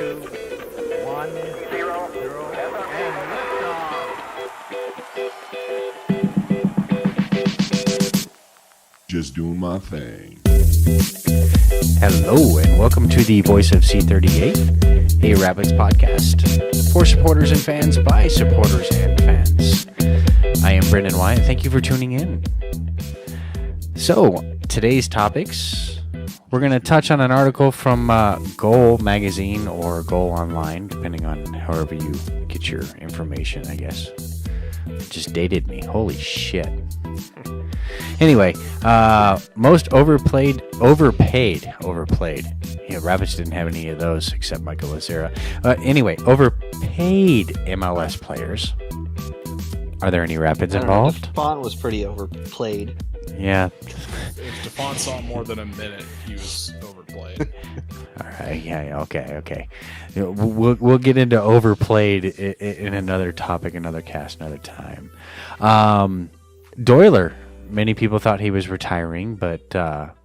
2, 1, 0, 0, and liftoff. Just doing my thing. Hello, and welcome to the Voice of C38, a Rabbits podcast for supporters and fans by supporters and fans. I am Brendan Wyatt. Thank you for tuning in. So, today's topics, we're going to touch on an article from Goal Magazine or Goal Online, depending on however you get your information, I guess. It just dated me. Holy shit. Anyway, most overpaid. Yeah, Rabbits didn't have any of those except Michael Lazera. Anyway, overpaid MLS players. Are there any Rapids involved? Stephon was pretty overplayed. Yeah. If Stephon saw more than a minute, he was overplayed. All right. Yeah. Okay. We'll get into overplayed in another topic, another cast, another time. Doyler. Many people thought he was retiring, but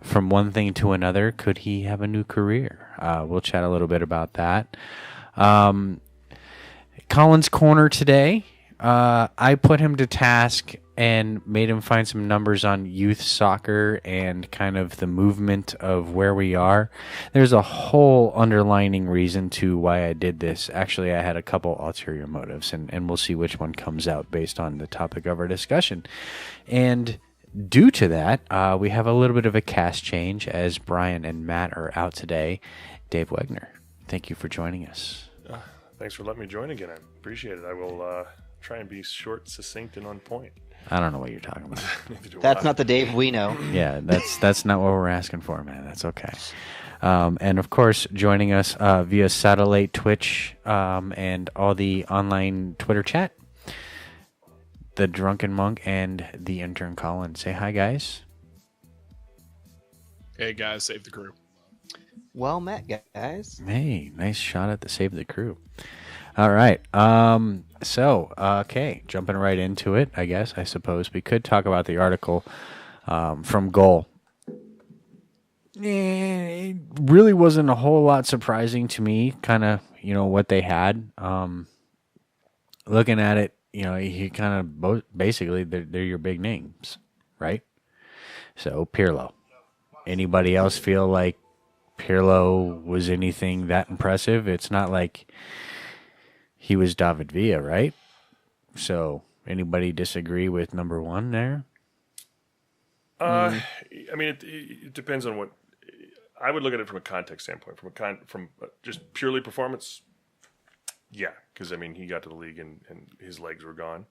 from one thing to another, could he have a new career? We'll chat a little bit about that. Colin's Corner today. I put him to task and made him find some numbers on youth soccer and kind of the movement of where we are. There's a whole underlining reason to why I did this. Actually, I had a couple ulterior motives, and we'll see which one comes out based on the topic of our discussion. And due to that, we have a little bit of a cast change as Brian and Matt are out today. Dave Wegner, thank you for joining us. Thanks for letting me join again. I appreciate it. I will try and be short, succinct, and on point. I don't know what you're talking about. That's not the Dave we know. Yeah, that's not what we're asking for, man. That's okay. And of course, joining us via satellite Twitch and all the online Twitter chat, the Drunken Monk and the intern Colin. Say hi, guys. Hey, guys, save the crew. Well met, guys. Hey, nice shot at the save the crew. All right. Okay, jumping right into it, I suppose. We could talk about the article from Goal. It really wasn't a whole lot surprising to me, kind of, what they had. Looking at it, he kind of basically, they're your big names, right? So, Pirlo. Anybody else feel like Pirlo was anything that impressive? It's not like he was David Villa, right? So, anybody disagree with number one there? I mean, it depends on what. I would look at it from a context standpoint, from just purely performance. Yeah, because I mean, he got to the league and his legs were gone.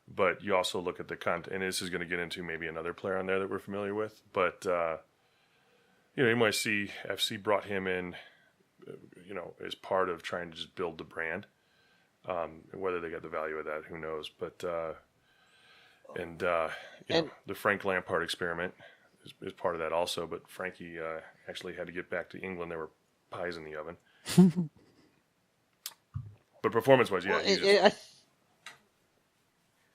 But you also look at the content, and this is going to get into maybe another player on there that we're familiar with. But NYC FC brought him in, as part of trying to just build the brand. Whether they got the value of that, who knows? But the Frank Lampard experiment is part of that also. But Frankie actually had to get back to England. There were pies in the oven. But performance-wise, yeah.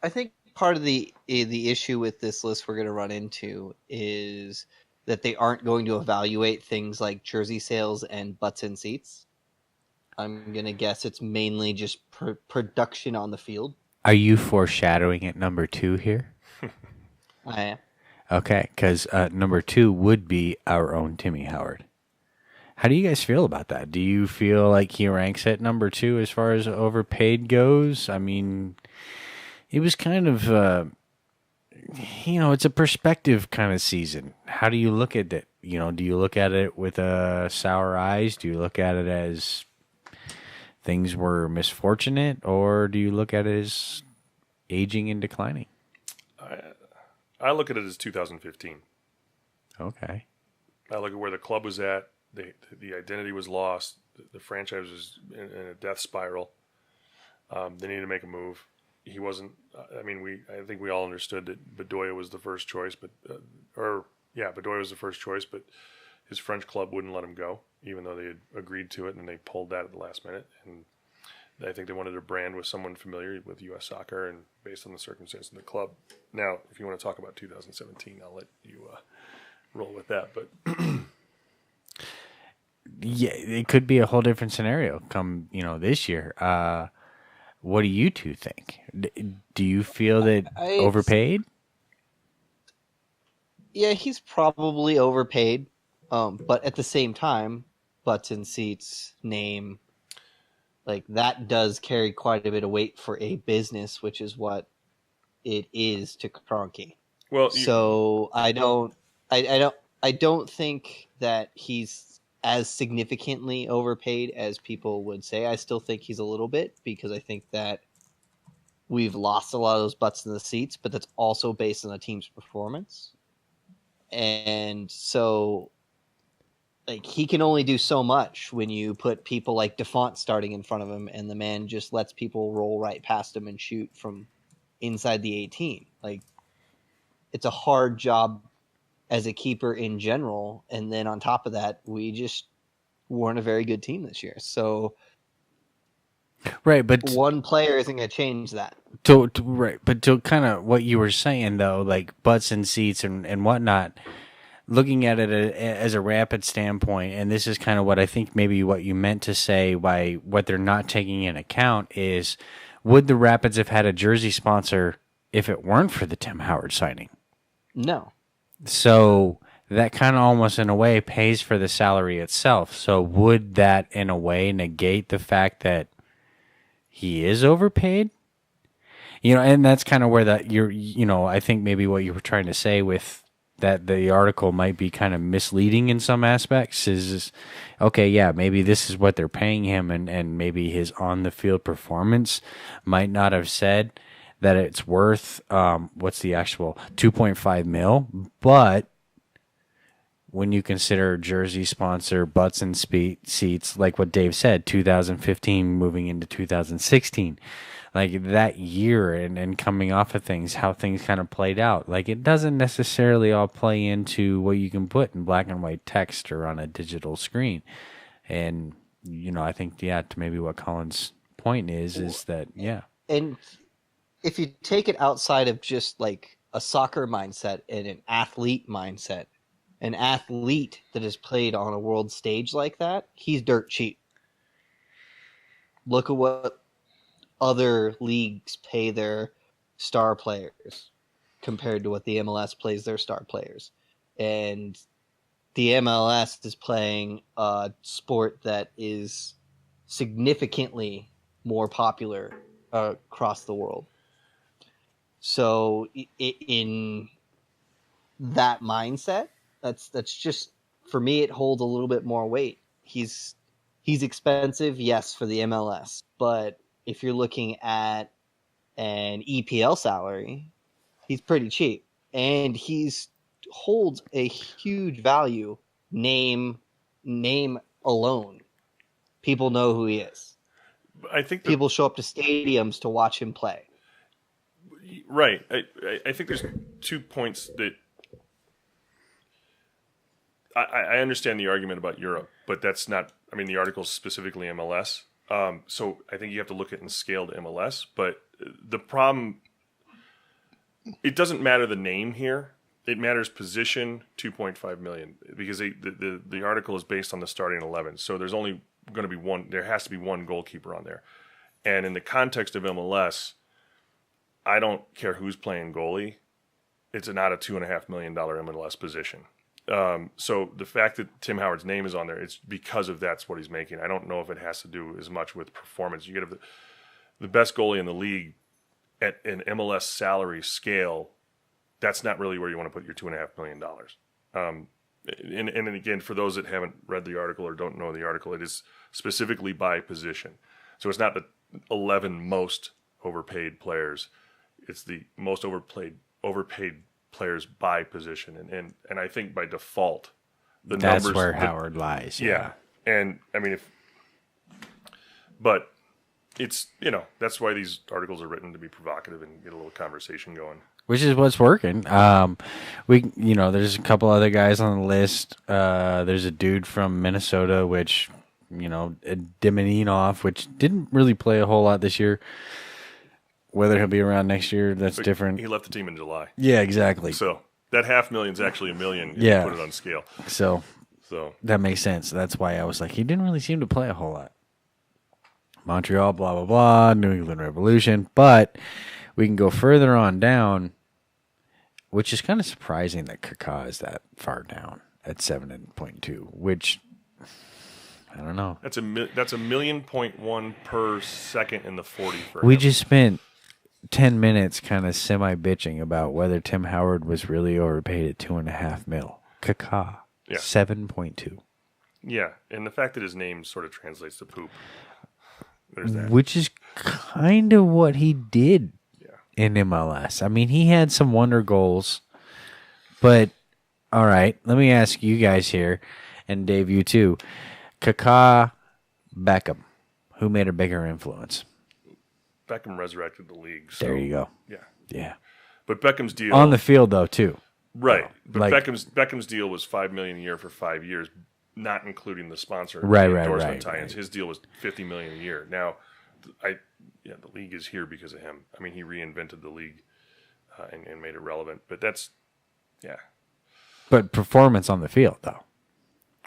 I think part of the issue with this list we're going to run into is that they aren't going to evaluate things like jersey sales and butts in seats. I'm going to guess it's mainly just production on the field. Are you foreshadowing at number 2 here? I am. Okay, because number 2 would be our own Timmy Howard. How do you guys feel about that? Do you feel like he ranks at number 2 as far as overpaid goes? I mean, it was kind of, it's a perspective kind of season. How do you look at it? Do you look at it with sour eyes? Do you look at it as things were misfortunate, or do you look at it as aging and declining? I look at it as 2015. Okay. I look at where the club was at. The identity was lost. The franchise was in a death spiral. They needed to make a move. He wasn't. I think we all understood that Bedoya was the first choice, Bedoya was the first choice, but his French club wouldn't let him go, even though they had agreed to it, and they pulled that at the last minute. And I think they wanted to brand with someone familiar with U.S. soccer and based on the circumstances of the club. Now, if you want to talk about 2017, I'll let you roll with that. But yeah, it could be a whole different scenario come this year. What do you two think? Do you feel that overpaid? Yeah, he's probably overpaid. But at the same time, butts and seats, name, like that does carry quite a bit of weight for a business, which is what it is to Kroenke. Well, so I don't think that he's as significantly overpaid as people would say. I still think he's a little bit, because I think that we've lost a lot of those butts in the seats, but that's also based on the team's performance. And so, like, he can only do so much when you put people like DeFont starting in front of him, and the man just lets people roll right past him and shoot from inside the 18. Like, it's a hard job as a keeper in general, and then on top of that, we just weren't a very good team this year. So, right, but one player isn't going to change that. Right, but to kind of what you were saying though, like butts and seats and whatnot, looking at it as a rapid standpoint, and this is kind of what I think maybe what you meant to say by what they're not taking in account is, would the Rapids have had a jersey sponsor if it weren't for the Tim Howard signing? No. So that kind of almost in a way pays for the salary itself. So would that in a way negate the fact that he is overpaid? And that's kind of where I think maybe what you were trying to say with that the article might be kind of misleading in some aspects is okay, yeah, maybe this is what they're paying him, and maybe his on the field performance might not have said that it's worth what's the actual 2.5 mil, but when you consider jersey sponsor, butts and seats, like what Dave said, 2015 moving into 2016, like that year and coming off of things, how things kind of played out, like it doesn't necessarily all play into what you can put in black and white text or on a digital screen. And I think to maybe what Colin's point is that and if you take it outside of just like a soccer mindset and an athlete mindset, an athlete that has played on a world stage like that, he's dirt cheap. Look at what other leagues pay their star players compared to what the MLS plays their star players. And the MLS is playing a sport that is significantly more popular across the world. So in that mindset, that's just, for me, it holds a little bit more weight. He's expensive, yes, for the MLS, but if you're looking at an EPL salary, he's pretty cheap, and he's holds a huge value. Name alone, people know who he is. I think people show up to stadiums to watch him play. Right. I think there's 2 points that I understand the argument about Europe, but that's not. I mean, the article's specifically MLS. So I think you have to look at it and scale to MLS. But the problem, it doesn't matter the name here. It matters position, 2.5 million, because the article is based on the starting 11. So there's only going to be one. There has to be one goalkeeper on there. And in the context of MLS, I don't care who's playing goalie. It's not a $2.5 million MLS position. So the fact that Tim Howard's name is on there, it's because of that's what he's making. I don't know if it has to do as much with performance. You get the best goalie in the league at an MLS salary scale. That's not really where you want to put your $2.5 million. And again, for those that haven't read the article or don't know the article, it is specifically by position. So it's not the 11 most overpaid players. It's the most overpaid players by position. And I think by default, the that's numbers... where Howard lies. Yeah. And I mean, but it's, that's why these articles are written, to be provocative and get a little conversation going. Which is what's working. There's a couple other guys on the list. There's a dude from Minnesota, which, Dimininoff, which didn't really play a whole lot this year. Whether he'll be around next year, that's different. He left the team in July. Yeah, exactly. So that $500,000 is actually $1 million if you put it on scale. So So that makes sense. That's why I was like, he didn't really seem to play a whole lot. Montreal, blah, blah, blah, New England Revolution. But we can go further on down, which is kind of surprising that Kaká is that far down at 7.2, which, I don't know. that's a 1.1 per second in the 40 for We him. just spent 10 minutes kind of semi-bitching about whether Tim Howard was really overpaid at $2.5 million. Kaká, Yeah. 7.2. Yeah, and the fact that his name sort of translates to poop. There's that. Which is kind of what he did in MLS. I mean, he had some wonder goals, but all right, let me ask you guys here, and Dave, you too. Kaká, Beckham, who made a bigger influence? Beckham resurrected the league. So, There you go. Yeah. Yeah. But Beckham's deal On the field, though, too. right. But like- Beckham's deal was $5 million a year for 5 years, not including the sponsor Right, the right, endorsement right, tie-ins. right. His deal was $50 million a year. Now, the league is here because of him. I mean, he reinvented the league and made it relevant. But that's But performance on the field, though.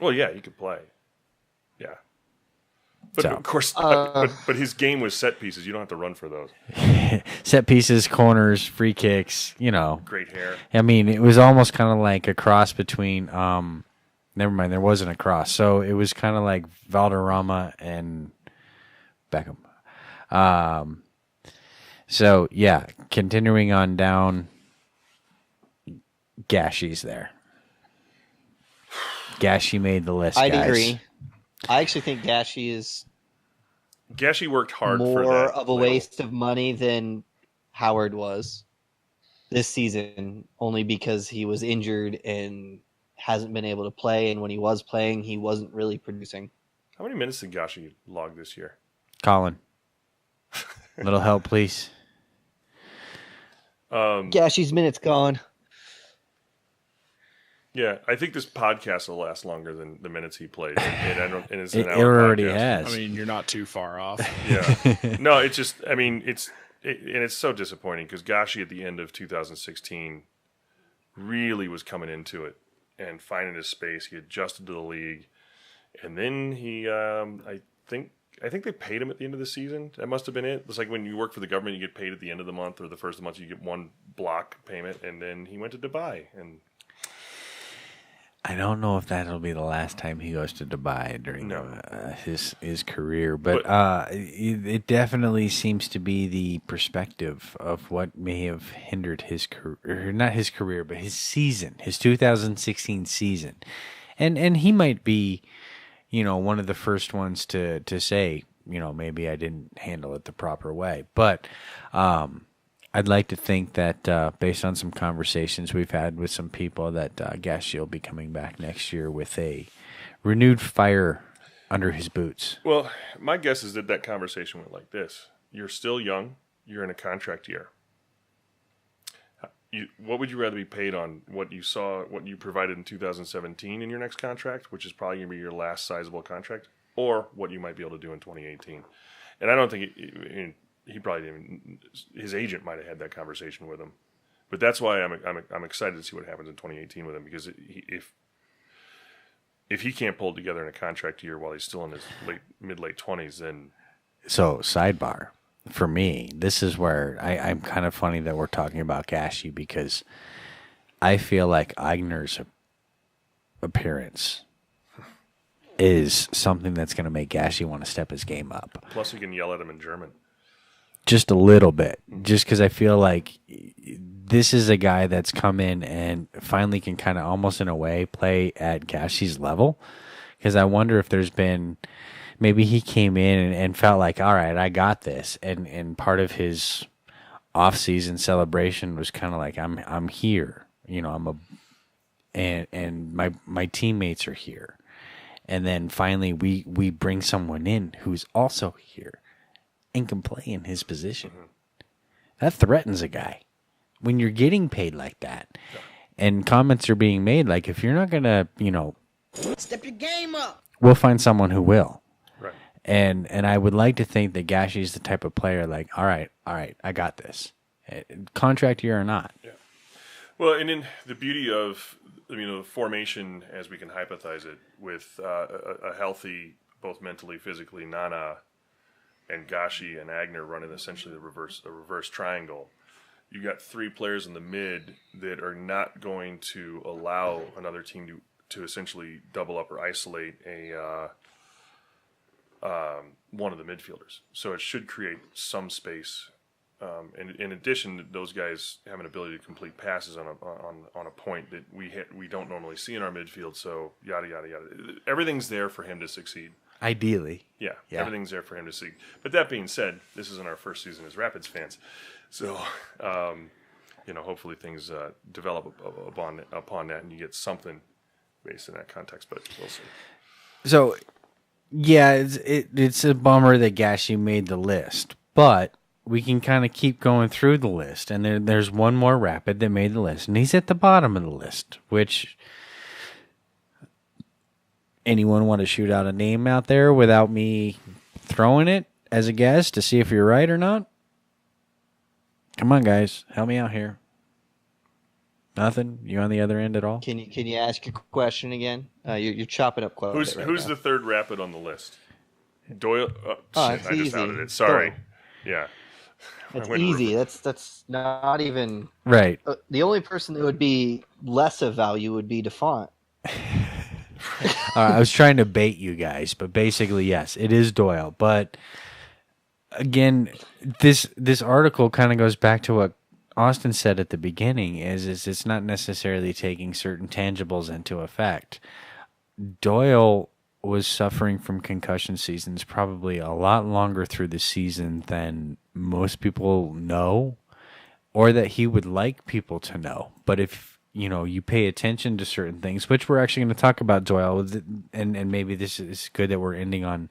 well, yeah, he could play. Yeah. But So- of course, but his game was set pieces. You don't have to run for those. Set pieces, corners, free kicks, Great hair. I mean, it was almost kind of like a cross between. Never mind, there wasn't a cross. So it was kind of like Valderrama and Beckham. So yeah, continuing on down. Gashy's there. Gashy made the list. I'd guys. agree. I actually think Gashy is Gashy worked hard for more that. of a waste of money than Howard was this season, only because he was injured and hasn't been able to play. And when he was playing, he wasn't really producing. How many minutes did Gashy log this year? Colin, little help, please. Gashy's minutes gone. Yeah, I think this podcast will last longer than the minutes he played. And it's an It hour already podcast. has. I mean, you're not too far off. Yeah. No, it's just, I mean, it's so disappointing because Gashy at the end of 2016 really was coming into it and finding his space. He adjusted to the league. And then he, I think they paid him at the end of the season. That must have been it. It's like when you work for the government, you get paid at the end of the month or the first of the month, you get one block payment. And then he went to Dubai. And I don't know if that'll be the last time he goes to Dubai during his career, but it definitely seems to be the perspective of what may have hindered his career, not his career, but his season, his 2016 season, and he might be, one of the first ones to say, maybe I didn't handle it the proper way, but I'd like to think that based on some conversations we've had with some people that Gashy will be coming back next year with a renewed fire under his boots. well, my guess is that conversation went like this. You're still young. You're in a contract year. What would you rather be paid on what you provided in 2017 in your next contract, which is probably going to be your last sizable contract, or what you might be able to do in 2018? And I don't think he probably didn't. His agent might have had that conversation with him, but that's why I'm excited to see what happens in 2018 with him, because if he can't pull it together in a contract year while he's still in his mid-late 20s, then So, sidebar, for me, this is where I'm kind of funny that we're talking about Gashy, because I feel like Eigner's appearance is something that's going to make Gashy want to step his game up. plus you can yell at him in German. Just a little bit, just because I feel like this is a guy that's come in and finally can kind of almost in a way play at Gashy's level. Because I wonder if there's been, maybe he came in and felt like, all right, I got this, and part of his off-season celebration was kind of like, I'm here, and my teammates are here, and then finally we bring someone in who's also here and can play in his position. That threatens a guy when you're getting paid like that. And comments are being made like, if you're not going to, Step your game up. we'll find someone who will. Right. And I would like to think that Gashy's the type of player like, all right, I got this. Contract year or not. Well, and then the beauty of the formation, as we can hypothesize it, with a healthy, both mentally, physically, Nana and Gashi and Agner running essentially a reverse triangle. You got 3 players in the mid that are not going to allow another team to essentially double up or isolate one of the midfielders. So it should create some space. And in addition, those guys have an ability to complete passes on a point that we don't normally see in our midfield. So yada yada yada. Everything's there for him to succeed. Ideally. Yeah, everything's there for him to succeed. But that being said, this isn't our first season as Rapids fans, so hopefully things develop upon that, and you get something based in that context. But we'll see. So, yeah, it's a bummer that Gashi made the list, but we can kind of keep going through the list, and there's one more Rapid that made the list, and he's at the bottom of the list, which... Anyone want to shoot out a name out there without me throwing it as a guess to see if you're right or not? Come on, guys. Help me out here. Nothing? You on the other end at all? Can you ask your question again? You're chopping up quite a bit right Who's now. the third Rapid on the list? Doyle? It's I just easy. outed it. Sorry. Doyle. Yeah. It's I went easy. reverse. That's not even... Right. The only person that would be less of value would be DeFont. I was trying to bait you guys, but basically, yes, it is Doyle. But again, this article kind of goes back to what Austin said at the beginning: is it's not necessarily taking certain tangibles into effect. Doyle was suffering from concussion seasons probably a lot longer through the season than most people know, or that he would like people to know. But if you pay attention to certain things, which we're actually going to talk about Doyle, and maybe this is good that we're ending on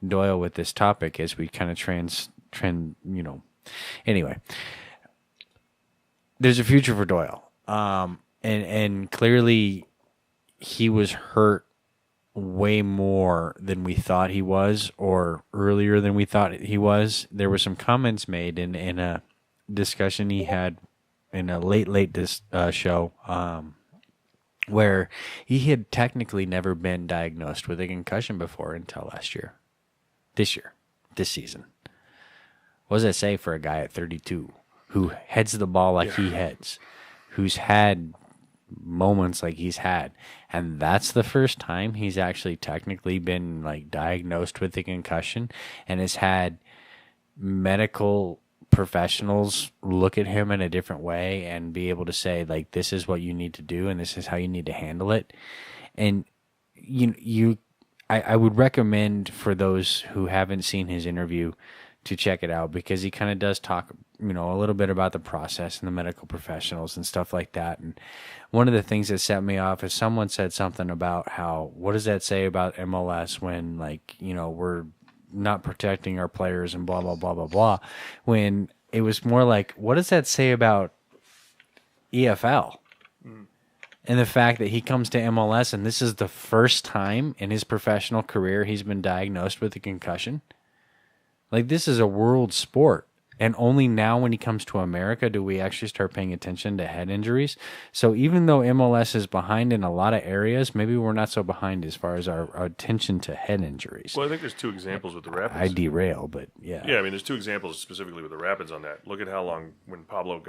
Doyle with this topic as we kind of Anyway, there's a future for Doyle. And clearly he was hurt way more than we thought he was, or earlier than we thought he was. There were some comments made in a discussion he had in a late show, where he had technically never been diagnosed with a concussion before until this season. What does that say for a guy at 32 who heads the ball like he heads, who's had moments like he's had, and that's the first time he's actually technically been diagnosed with a concussion, and has had medical professionals look at him in a different way and be able to say, this is what you need to do and this is how you need to handle it. And I would recommend for those who haven't seen his interview to check it out, because he kind of does talk a little bit about the process and the medical professionals and stuff like that. And one of the things that set me off is someone said something about what does that say about MLS when we're not protecting our players and blah, blah, blah, blah, blah, when it was more like, what does that say about EFL? And the fact that he comes to MLS and this is the first time in his professional career he's been diagnosed with a concussion. This is a world sport. And only now when he comes to America do we actually start paying attention to head injuries. So even though MLS is behind in a lot of areas, maybe we're not so behind as far as our attention to head injuries. Well, I think there's 2 examples with the Rapids. I derail, but yeah. Yeah, there's 2 examples specifically with the Rapids on that. Look at how long when Pablo's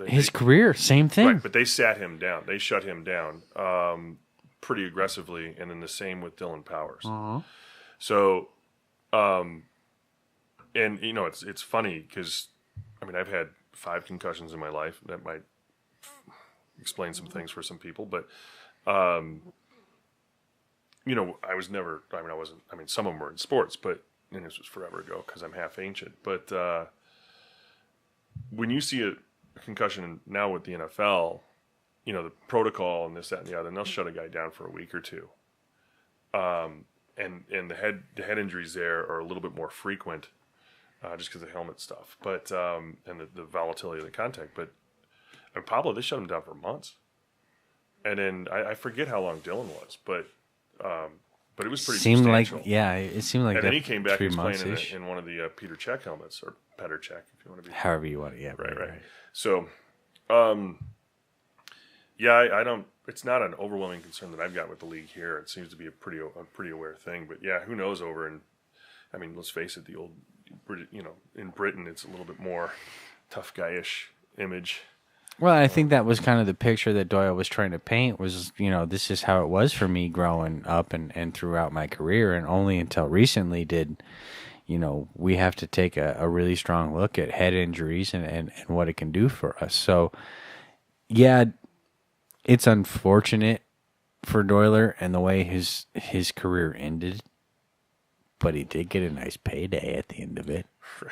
his career, same thing. Right, but they sat him down. They shut him down pretty aggressively, and then the same with Dylan Powers. Uh-huh. So, and it's funny because I've had 5 concussions in my life. That might explain some things for some people, but I was never. I wasn't. Some of them were in sports, but this was forever ago because I'm half ancient. But when you see a concussion now with the NFL, the protocol and this, that, and the other, and they'll shut a guy down for a week or 2. And the head injuries there are a little bit more frequent. Just because of the helmet stuff, but and the volatility of the contact. But Pablo, they shut him down for months, and then I forget how long Dylan was, but it was pretty substantial. It seemed like. And then he came back 3 and was months playing in one of the Peter Cech helmets, or Petr Cech, if you want to be. However you want it, yeah. Right. So, Yeah, I don't. It's not an overwhelming concern that I've got with the league here. It seems to be a pretty aware thing. But yeah, who knows over in? I mean, let's face it. The old, in Britain, it's a little bit more tough guyish image. Well, I think that was kind of the picture that Doyle was trying to paint was, this is how it was for me growing up and throughout my career. And only until recently did, we have to take a really strong look at head injuries and what it can do for us. So, yeah, it's unfortunate for Doyler and the way his career ended, but he did get a nice payday at the end of it. Right.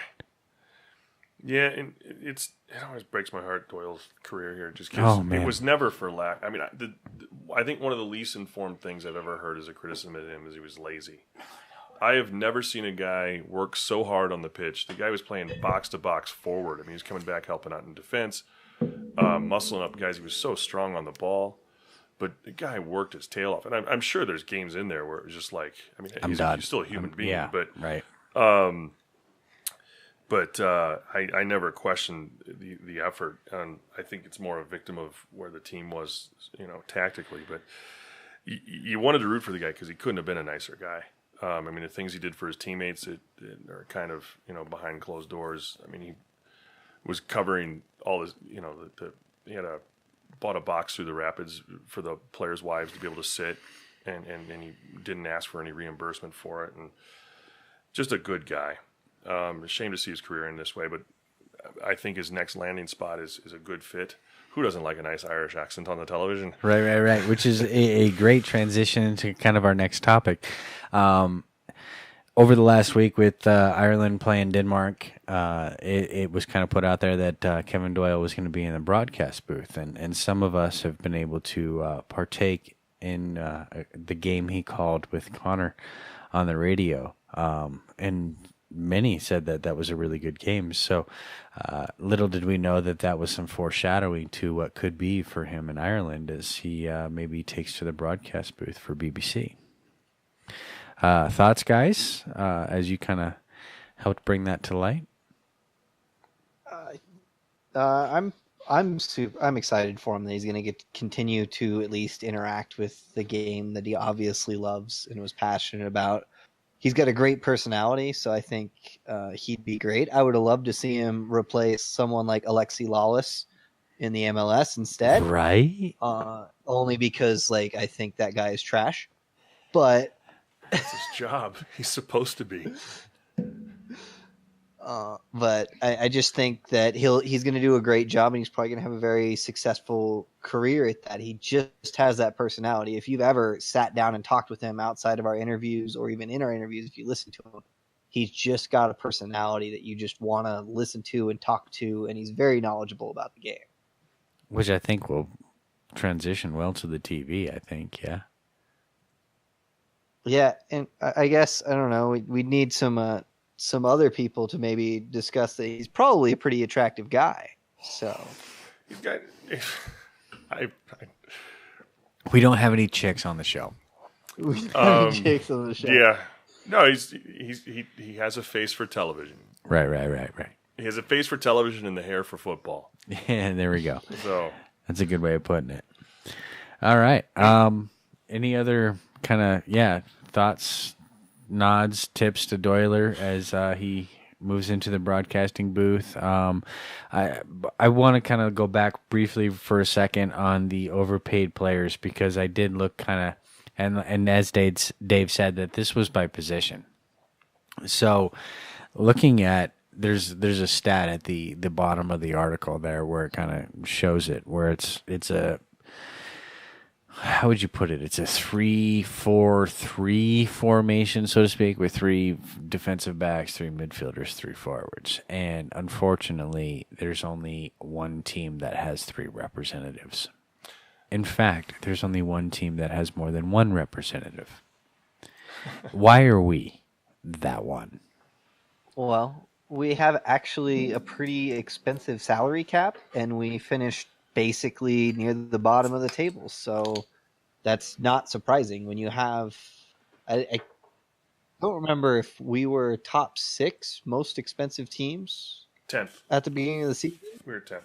Yeah, and it always breaks my heart, Doyle's career here, just because it was never for lack. I mean, I think one of the least informed things I've ever heard as a criticism of him is he was lazy. I have never seen a guy work so hard on the pitch. The guy was playing box-to-box forward. I mean, he was coming back, helping out in defense, muscling up guys. He was so strong on the ball. But the guy worked his tail off. And I'm sure there's games in there where it was just like, I mean, he's still a human being. Yeah, but, right. But I never questioned the effort, and I think it's more a victim of where the team was, tactically. But you wanted to root for the guy because he couldn't have been a nicer guy. I mean, the things he did for his teammates are kind of behind closed doors. I mean, he was covering all his, he had bought a box through the Rapids for the players' wives to be able to sit, and he didn't ask for any reimbursement for it, and just a good guy. A shame to see his career in this way, but I think his next landing spot is a good fit. Who doesn't like a nice Irish accent on the television? Right. Which is a great transition into kind of our next topic. Over the last week with Ireland playing Denmark, it was kind of put out there that Kevin Doyle was going to be in the broadcast booth, and some of us have been able to partake in the game he called with Connor on the radio, and many said that was a really good game. So little did we know that was some foreshadowing to what could be for him in Ireland as he maybe takes to the broadcast booth for BBC. Thoughts, guys, as you kind of helped bring that to light? I'm excited for him that he's going to continue to at least interact with the game that he obviously loves and was passionate about. He's got a great personality, so I think he'd be great. I would have loved to see him replace someone like Alexi Lawless in the MLS instead. Right. Only because, I think that guy is trash. But that's his job. He's supposed to be. But I just think that he's going to do a great job, and he's probably going to have a very successful career at that. He just has that personality. If you've ever sat down and talked with him outside of our interviews or even in our interviews, if you listen to him, he's just got a personality that you just want to listen to and talk to, and he's very knowledgeable about the game. Which I think will transition well to the TV, I think, yeah. Yeah, and I guess, I don't know, we'd need some other people to maybe discuss that. He's probably a pretty attractive guy. So he's got. We don't have any chicks on the show. We don't have any chicks on the show. Yeah, no, he has a face for television. Right. He has a face for television and the hair for football. Yeah, there we go. So that's a good way of putting it. All right. Any other kind of thoughts? Nods, tips to Doyler as he moves into the broadcasting booth. I want to kind of go back briefly for a second on the overpaid players because I did look kind of, and as Dave said, that this was by position. So looking at, there's a stat at the bottom of the article there where it kind of shows it, where it's a, how would you put it? It's a 3-4-3 formation, so to speak, with 3 defensive backs, 3 midfielders, 3 forwards. And unfortunately, there's only one team that has 3 representatives. In fact, there's only one team that has more than 1 representative. Why are we that one? Well, we have actually a pretty expensive salary cap, and we finished basically near the bottom of the table. So that's not surprising when you have, I don't remember if we were top 6 most expensive teams 10th at the beginning of the season. We were 10th.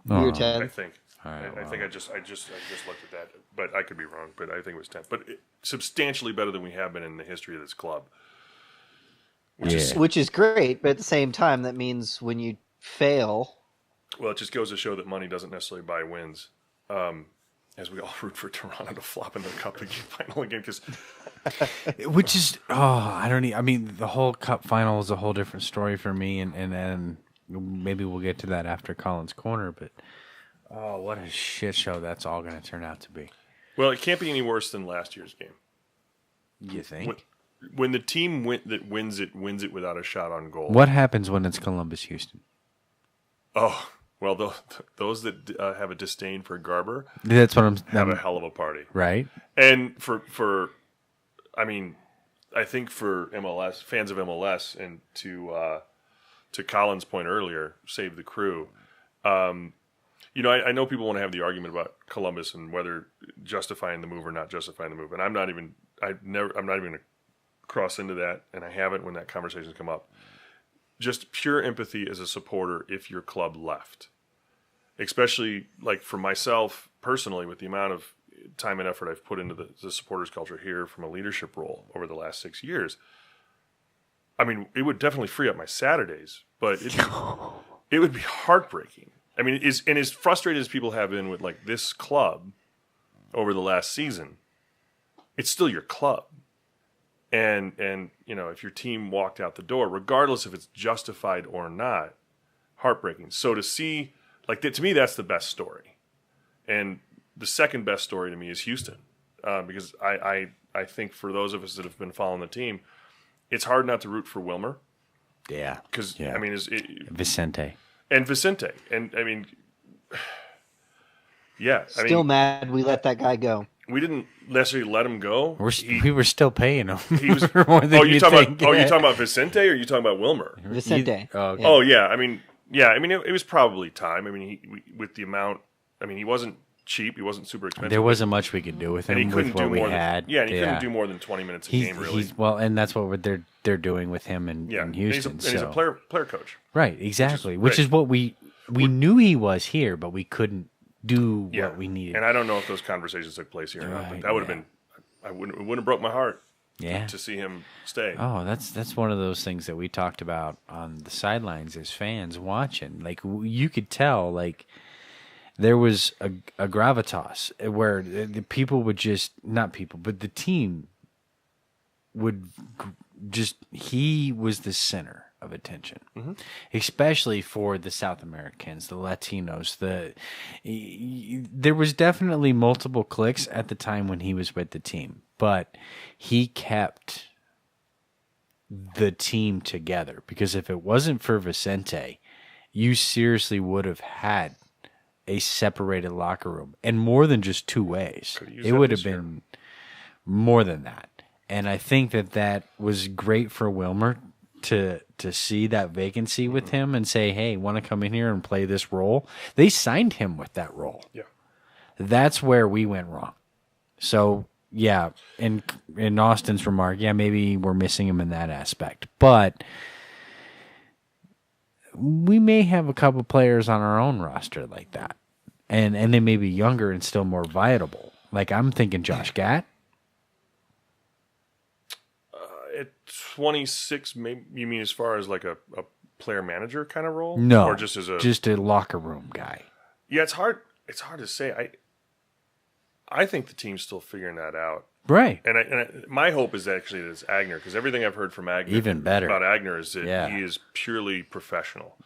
We were 10th. I think. All right, I think I just looked at that, but I could be wrong. But I think it was 10th. But substantially better than we have been in the history of this club. Which is great, but at the same time, that means when you fail. Well, it just goes to show that money doesn't necessarily buy wins. As we all root for Toronto to flop in the Cup final again, because which is I mean, the whole Cup final is a whole different story for me, and maybe we'll get to that after Colin's Corner. But what a shit show that's all going to turn out to be. Well, it can't be any worse than last year's game. You think? When the team wins it without a shot on goal. What happens when it's Columbus Houston? Oh, well, those that have a disdain for Garber, that's what I'm have a hell of a party, right? And I mean, I think for MLS fans of MLS, and to Colin's point earlier, save the crew. You know, I know people want to have the argument about Columbus and whether justifying the move or not justifying the move, and I'm not even going to cross into that, and I haven't when that conversation's come up. Just pure empathy as a supporter if your club left. Especially, like, for myself personally, with the amount of time and effort I've put into the supporters culture here from a leadership role over the last 6 years. I mean, it would definitely free up my Saturdays, but it would be heartbreaking. I mean, as frustrated as people have been with, like, this club over the last season, it's still your club. And you know, if your team walked out the door, regardless if it's justified or not, heartbreaking. So to see, like, to me, that's the best story. And the second best story to me is Houston, because I think for those of us that have been following the team, it's hard not to root for Wilmer. Yeah. Because, I mean, Vicente. And Vicente. And, I mean, yeah. Still mad we let that guy go. We didn't necessarily let him go. We were still paying him. He was. You talking about Vicente, or are you talking about Wilmer? Vicente. Okay. Oh yeah. I mean, it was probably time. I mean, with the amount. I mean, he wasn't cheap. He wasn't super expensive. There wasn't much we could do with him. And he couldn't with what do we more had. Than, he couldn't do more than 20 minutes a game, really. And that's what they're doing with him in Houston. And he's a player coach. Right. Exactly. Which is what we knew he was here, but we couldn't do what we needed. And I don't know if those conversations took place here or not, but that would have been. It wouldn't have broke my heart. Yeah. To see him stay. Oh, that's one of those things that we talked about on the sidelines as fans watching. Like, you could tell, like, there was a gravitas where the people would just, not people, but the team would just, he was the center of attention, especially for the South Americans, the Latinos. There was definitely multiple clicks at the time when he was with the team, but he kept the team together, because if it wasn't for Vicente, you seriously would have had a separated locker room, and more than just two ways. It would have been more than that. And I think that was great for Wilmer to see that vacancy with him and say, hey, want to come in here and play this role? They signed him with that role. Yeah. That's where we went wrong. So, yeah, in Austin's remark, yeah, maybe we're missing him in that aspect. But we may have a couple players on our own roster like that. And they may be younger and still more viable. Like, I'm thinking Josh Gatt. At 26, maybe, you mean as far as like a player manager kind of role? No, or just as a locker room guy. Yeah, it's hard. It's hard to say. I think the team's still figuring that out. Right. And my hope is actually that it's Agner, because everything I've heard from Agner even better about Agner is that he is purely professional.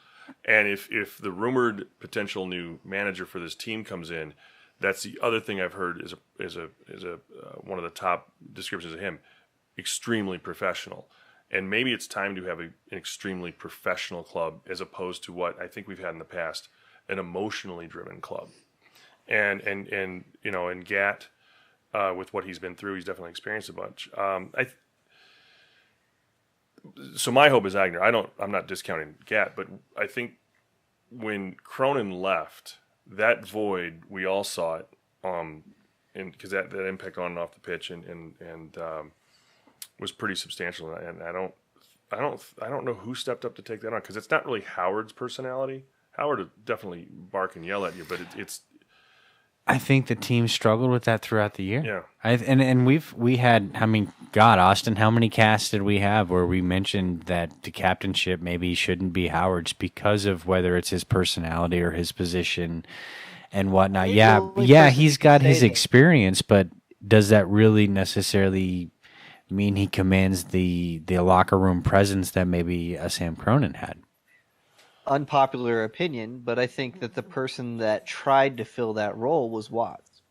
And if the rumored potential new manager for this team comes in, that's the other thing I've heard is one of the top descriptions of him. Extremely professional, and maybe it's time to have an extremely professional club as opposed to what I think we've had in the past, an emotionally driven club. And you know, and Gatt, with what he's been through, he's definitely experienced a bunch. So my hope is Agner. I'm not discounting Gatt, but I think when Cronin left, that void, we all saw it, and because that impact on and off the pitch and was pretty substantial, and I don't know who stepped up to take that on, because it's not really Howard's personality. Howard would definitely bark and yell at you, but I think the team struggled with that throughout the year. Yeah. And we had, I mean, God, Austin, how many casts did we have where we mentioned that the captainship maybe shouldn't be Howard's because of whether it's his personality or his position and whatnot? He's the Yeah, only yeah, person he's who can got say his that. experience, but does that really necessarily mean he commands the locker room presence that maybe a Sam Cronin had? Unpopular opinion, but I think that the person that tried to fill that role was Watts.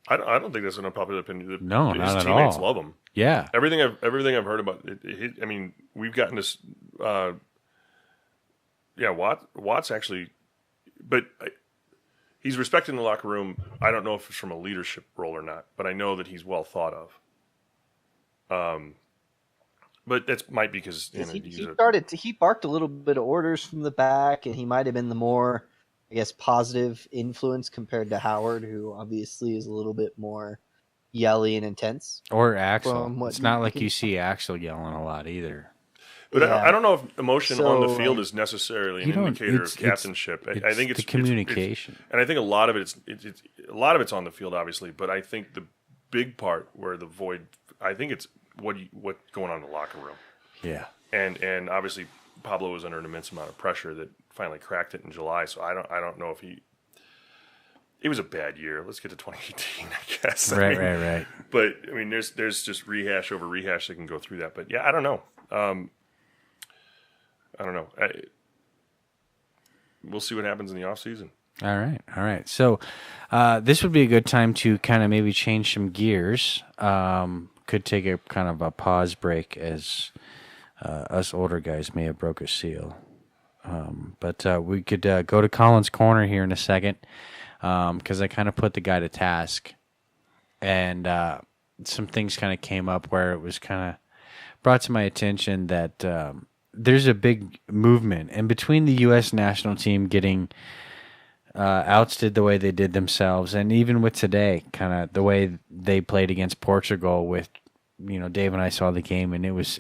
I don't think that's an unpopular opinion. No, His not at teammates all. love him. Yeah. Everything I've heard about it, I mean, we've gotten this. Watts actually, but he's respected in the locker room. I don't know if it's from a leadership role or not, but I know that he's well thought of. But that might be because He barked a little bit of orders from the back, and he might have been the more, I guess, positive influence compared to Howard, who obviously is a little bit more yelly and intense. Or Axel. From what It's not you like can- you see Axel yelling a lot either. But Yeah. I don't know if emotion on the So, field is necessarily an You don't- indicator it's- of captainship. I think it's the communication. and I think a lot of it's on the field, obviously. But I think the big part where the void, I think it's what's going on in the locker room. Yeah. And obviously Pablo was under an immense amount of pressure that finally cracked it in July. So I don't know if it was a bad year. Let's get to 2018, I guess. Right. But I mean, there's just rehash over rehash that can go through that. But yeah, I don't know. We'll see what happens in the off season. All right. So this would be a good time to kind of maybe change some gears. Could take a kind of a pause break as us older guys may have broke a seal. But we could go to Colin's Corner here in a second because I kind of put the guy to task. And some things kind of came up where it was kind of brought to my attention that there's a big movement. And between the U.S. national team getting ousted the way they did themselves, and even with today, kind of the way they played against Portugal with, Dave and I saw the game, and it was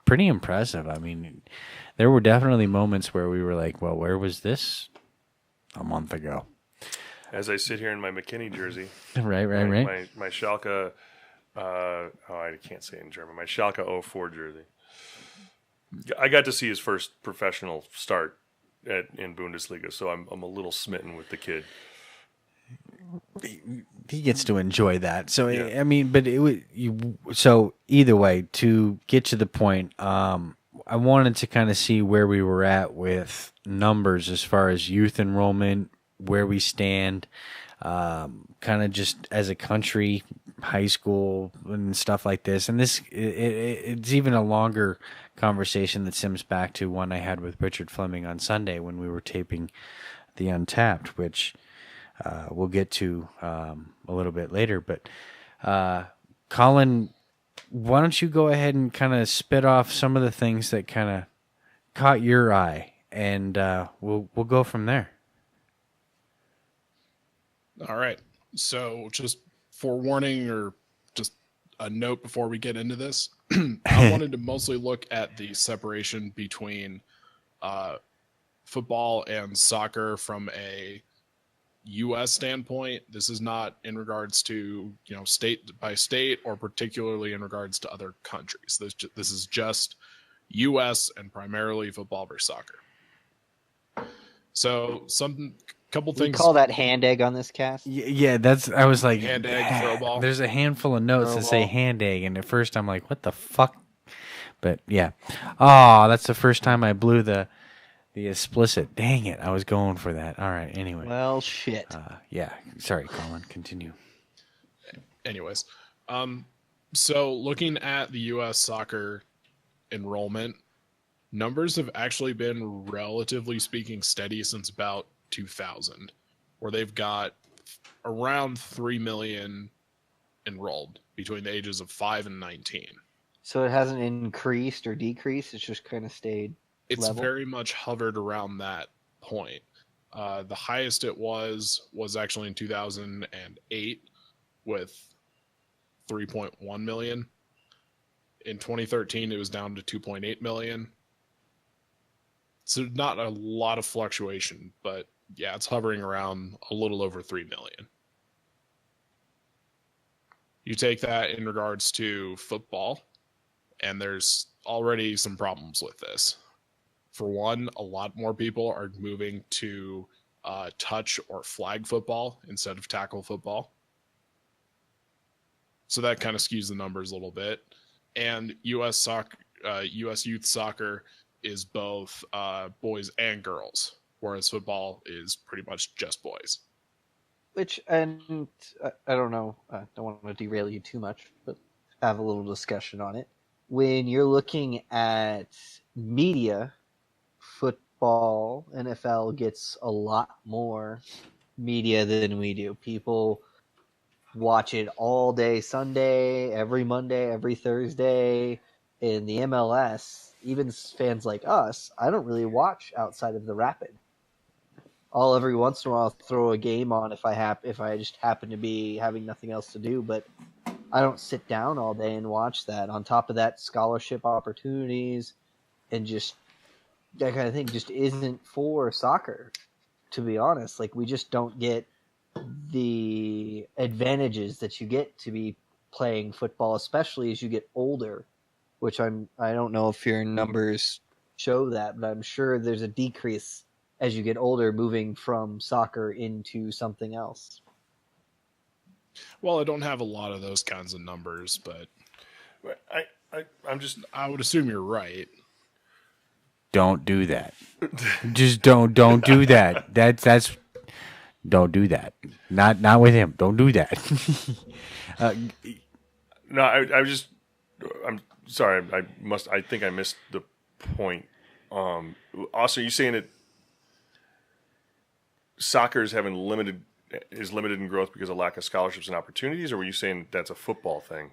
pretty impressive. I mean, there were definitely moments where we were like, well, where was this a month ago? As I sit here in my McKinney jersey, Right. my Schalke, I can't say it in German, my Schalke 04 jersey. I got to see his first professional start in Bundesliga, so I'm a little smitten with the kid. He gets to enjoy that. So Yeah. I mean, but so either way, to get to the point, I wanted to kind of see where we were at with numbers as far as youth enrollment, where we stand, kind of just as a country, high school and stuff like this. And it's even a longer conversation that sims back to one I had with Richard Fleming on Sunday when we were taping the Untapped, which we'll get to a little bit later. But Colin, why don't you go ahead and kind of spit off some of the things that kind of caught your eye, and we'll go from there. All right. So just forewarning or just a note before we get into this, I wanted to mostly look at the separation between football and soccer from a U.S. standpoint. This is not in regards to, state by state or particularly in regards to other countries. This is just U.S. and primarily football versus soccer. So couple We things. call that hand egg on this cast. Yeah, I was like, Hand egg, throw ball. There's a handful of notes Throw that say ball. hand egg, and at first I'm like, what the fuck? But yeah. Oh, that's the first time I blew the explicit. Dang it, I was going for that. All right, anyway. Well, shit. Yeah, sorry, Colin, continue. Anyways, so looking at the U.S. soccer enrollment, numbers have actually been relatively speaking steady since about 2000, where they've got around 3 million enrolled between the ages of 5 and 19. So it hasn't increased or decreased. It's just kind of stayed It's level. very much hovered around that point. The highest it was actually in 2008 with 3.1 million. In 2013, it was down to 2.8 million. So not a lot of fluctuation, but Yeah, it's hovering around a little over 3 million. You take that in regards to football, and there's already some problems with this. For one, a lot more people are moving to touch or flag football instead of tackle football. So that kind of skews the numbers a little bit. And U.S. youth soccer is both boys and girls, whereas football is pretty much just boys. Which, and I don't know, I don't want to derail you too much, but have a little discussion on it. When you're looking at media, football, NFL gets a lot more media than we do. People watch it all day Sunday, every Monday, every Thursday. In the MLS, even fans like us, I don't really watch outside of the Rapid. I'll every once in a while throw a game on if I just happen to be having nothing else to do, but I don't sit down all day and watch that. On top of that, scholarship opportunities and just that kind of thing just isn't for soccer, to be honest. Like, we just don't get the advantages that you get to be playing football, especially as you get older, which I don't know if your numbers show that, but I'm sure there's a decrease as you get older, moving from soccer into something else. Well, I don't have a lot of those kinds of numbers, but I would assume you're right. Don't do that. Just don't do that. That's don't do that. Not with him. Don't do that. No, I'm sorry. I think I missed the point. Also, you saying that soccer is limited in growth because of lack of scholarships and opportunities, or were you saying that's a football thing?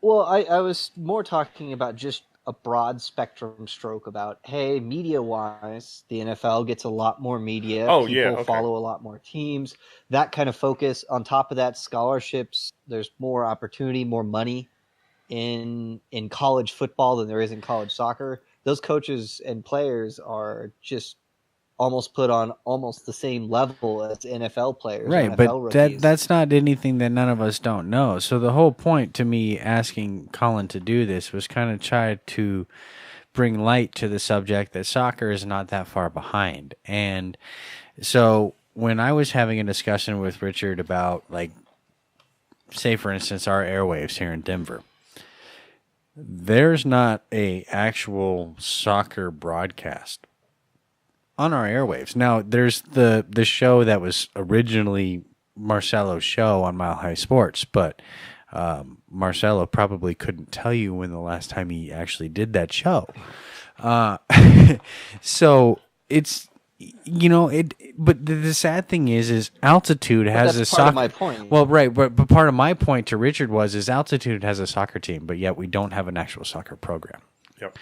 Well, I was more talking about just a broad spectrum stroke about, hey, media-wise, the NFL gets a lot more media. Oh, People yeah, okay. follow a lot more teams. That kind of focus. On top of that, scholarships, there's more opportunity, more money in college football than there is in college soccer. Those coaches and players are just almost put on almost the same level as NFL players. Right, NFL but rookies. that's not anything that none of us don't know. So the whole point to me asking Colin to do this was kind of try to bring light to the subject that soccer is not that far behind. And so when I was having a discussion with Richard about, like, say for instance, our airwaves here in Denver, there's not a actual soccer broadcast on our airwaves. Now, there's the show that was originally Marcelo's show on Mile High Sports, but Marcelo probably couldn't tell you when the last time he actually did that show. So it's, but the sad thing is altitude has that's a part soccer. of my point. Well, right, but part of my point to Richard is altitude has a soccer team, but yet we don't have an actual soccer program. Yep.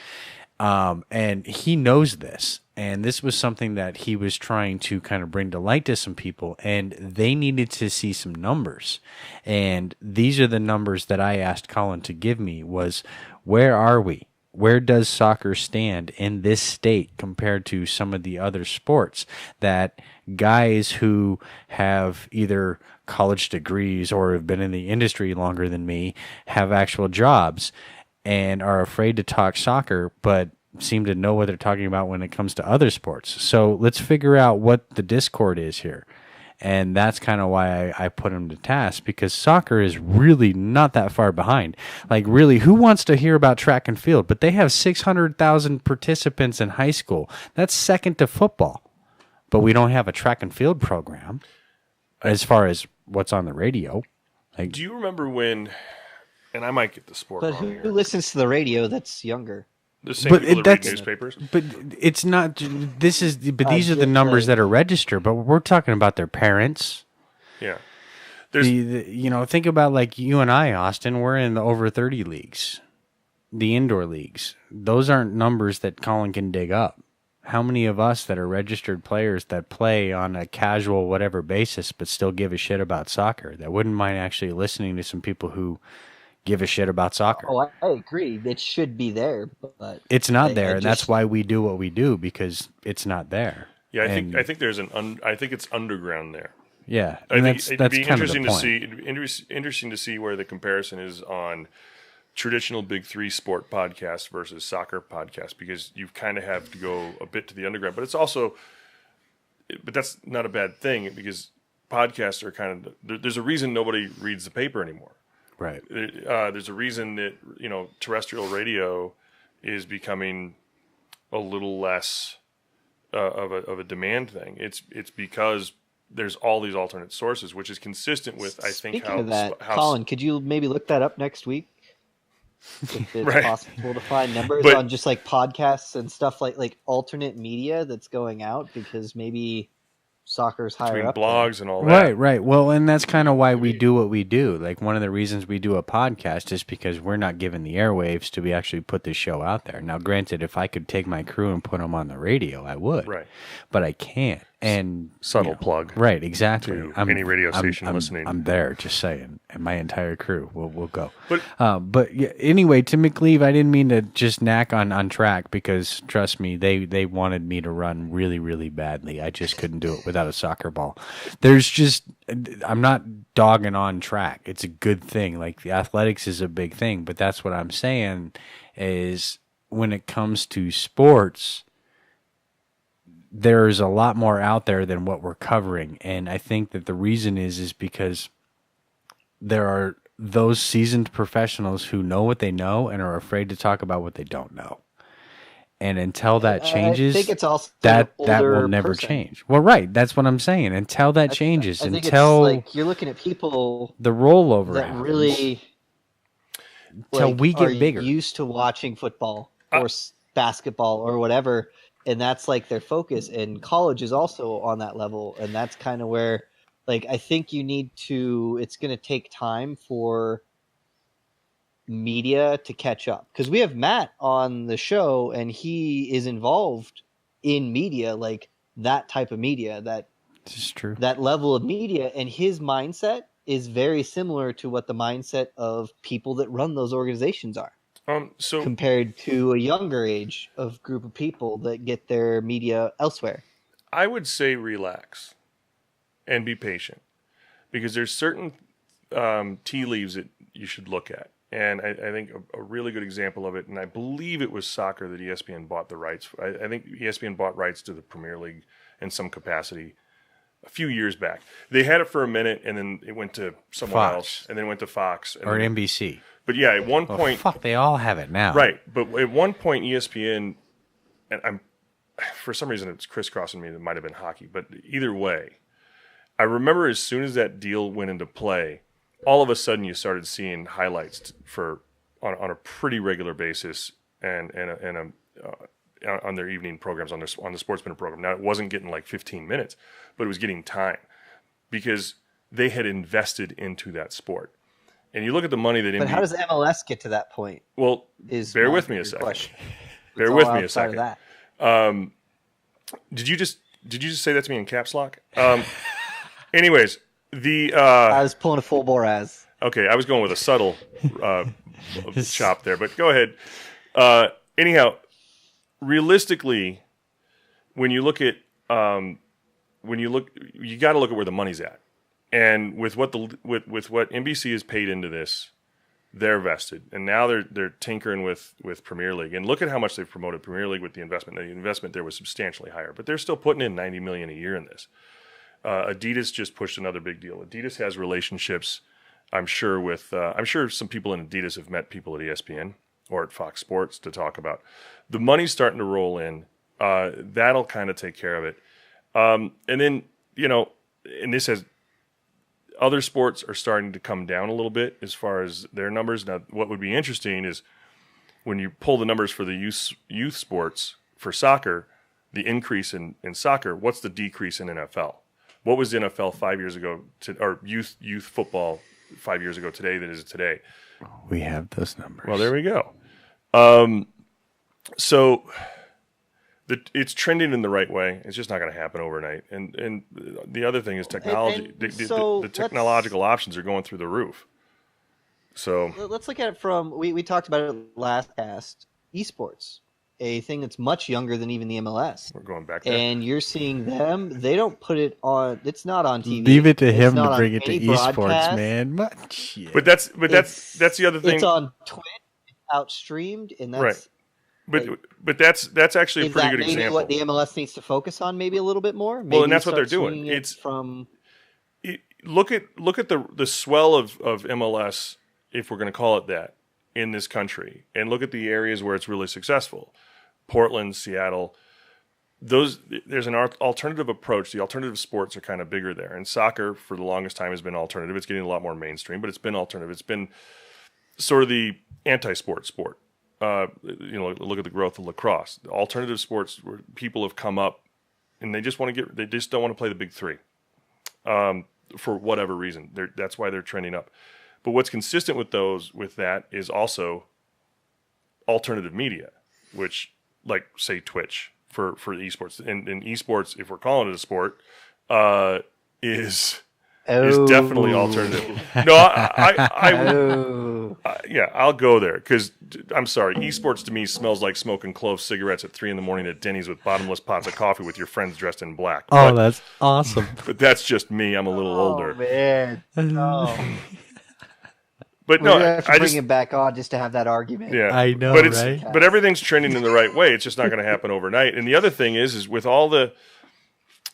And he knows this. And this was something that he was trying to kind of bring to light to some people, and they needed to see some numbers. And these are the numbers that I asked Colin to give me was, where are we? Where does soccer stand in this state compared to some of the other sports that guys who have either college degrees or have been in the industry longer than me have actual jobs and are afraid to talk soccer, but seem to know what they're talking about when it comes to other sports. So let's figure out what the discord is here. And that's kind of why I put him to task, because soccer is really not that far behind. Like, really, who wants to hear about track and field? But they have 600,000 participants in high school. That's second to football. But we don't have a track and field program as far as what's on the radio. Like, do you remember when, and I might get the sport But wrong who here, listens to the radio that's younger? the same people that read newspapers? But it's not. These are the numbers that are registered. But we're talking about their parents. Yeah. Think about, like, you and I, Austin. We're in the over 30 leagues, the indoor leagues. Those aren't numbers that Colin can dig up. How many of us that are registered players that play on a casual whatever basis, but still give a shit about soccer, that wouldn't mind actually listening to some people who give a shit about soccer? Oh, I agree. It should be there, but it's not there, and that's why we do what we do, because it's not there. Yeah, And- I think there's I think it's underground there. Yeah, I and think that's it'd be kind of the interesting to point. see. It'd be interesting to see where the comparison is on traditional Big Three sport podcasts versus soccer podcasts, because you kind of have to go a bit to the underground. But it's also, but that's not a bad thing, because podcasts are kind of, there's a reason nobody reads the paper anymore. Right. There's a reason that terrestrial radio is becoming a little less of a demand thing. It's because there's all these alternate sources, which is consistent with, I think, Speaking of that, Colin, could you maybe look that up next week? If it's Right. possible to find numbers But- on just like podcasts and stuff like alternate media that's going out, because maybe soccer's higher between up there. blogs and all that. Right. Well, and that's kind of why we do what we do. Like, one of the reasons we do a podcast is because we're not given the airwaves to be actually put this show out there. Now, granted, if I could take my crew and put them on the radio, I would. Right. But I can't. And Subtle plug. Right. Exactly. To any radio station listening. I'm there, just saying, and my entire crew will go. But- But yeah, anyway, to McLeave, I didn't mean to just knack on track, because trust me, they wanted me to run really, really badly. I just couldn't do it without a soccer ball. I'm not dogging on track. It's a good thing. Like, the athletics is a big thing, but that's what I'm saying is, when it comes to sports, there's a lot more out there than what we're covering. And I think that the reason is because there are those seasoned professionals who know what they know and are afraid to talk about what they don't know. And until that changes, I think it's also that an will older never person. change. Well, right. That's what I'm saying. Until that changes, I think until it's like you're looking at people the rollover that happens, really until we get are bigger. used to watching football or basketball or whatever, and that's like their focus. And college is also on that level, and that's kind of where, like, I think you need to. It's going to take time for media to catch up, because we have Matt on the show, and he is involved in media, like that type of media, that This is true. that level of media, and his mindset is very similar to what the mindset of people that run those organizations are, So compared to a younger age of group of people that get their media elsewhere. I would say relax and be patient, because there's certain tea leaves that you should look at. And I think a really good example of it, and I believe it was soccer that ESPN bought the rights. I think ESPN bought rights to the Premier League in some capacity a few years back. They had it for a minute, and then it went to someone Fox. else, and then went to Fox. And Or then, NBC. but yeah, at one Well, point, fuck, they all have it now. right. But at one point, ESPN, and for some reason it's crisscrossing me. It might have been hockey, but either way, I remember as soon as that deal went into play, all of a sudden you started seeing highlights on a pretty regular basis, and on their evening programs, on the SportsMinute program. Now, it wasn't getting like 15 minutes, but it was getting time, because they had invested into that sport. And you look at the money that But how does MLS get to that point? well, Is bear my with me a bigger second. question. Bear It's with all me a outside of second. that. Did you just say that to me in caps lock? Anyways, the I was pulling a full bore as. okay, I was going with a subtle chop there, but go ahead. Anyhow, realistically, when you look at you got to look at where the money's at, and with what with what NBC has paid into this, they're vested, and now they're tinkering with Premier League, and look at how much they've promoted Premier League with the investment. The investment there was substantially higher, but they're still putting in $90 million a year in this. Adidas just pushed another big deal. Adidas has relationships, I'm sure, with I'm sure some people in Adidas have met people at ESPN or at Fox Sports to talk about. The money's starting to roll in. That'll kind of take care of it. And then, and this has other sports are starting to come down a little bit as far as their numbers. Now, what would be interesting is when you pull the numbers for the youth sports for soccer, the increase in soccer, what's the decrease in NFL? What was NFL 5 years ago, or youth football 5 years ago today that is today? We have those numbers. Well, there we go. So it's trending in the right way. It's just not going to happen overnight. And the other thing is technology. So the technological options are going through the roof. So Let's look at it from we talked about it last cast, esports, a thing that's much younger than even the MLS. We're going back there. And you're seeing them. They don't put it on. It's not on TV. Leave it to It's him not to on bring it to any esports, broadcast. man. Shit. But that's the other thing. It's on Twitch, outstreamed, and that's Right. But that's actually a is pretty that good maybe example. what the MLS needs to focus on, maybe a little bit more. Maybe Well, and that's what they're start doing. swinging it It's from look at the swell of MLS, if we're going to call it that, in this country, and look at the areas where it's really successful. Portland, Seattle. There's an alternative approach. The alternative sports are kind of bigger there, and soccer for the longest time has been alternative. It's getting a lot more mainstream, but it's been alternative. It's been sort of the anti-sport sport. Look at the growth of lacrosse. The alternative sports where people have come up, and they just don't want to play the big three, for whatever reason. That's why they're trending up. But what's consistent with that is also alternative media, which, like, say, Twitch for esports. And esports, if we're calling it a sport, is definitely alternative. No, I'll go there because I'm sorry, esports to me smells like smoking clove cigarettes at 3 a.m. at Denny's with bottomless pots of coffee with your friends dressed in black. Oh, that's awesome. But that's just me. I'm a little older. Man. Oh. But We're gonna no, have to I bring just him back on just to have that argument. yeah, I know, but right? But everything's trending in the right way. It's just not going to happen overnight. And the other thing is with all the,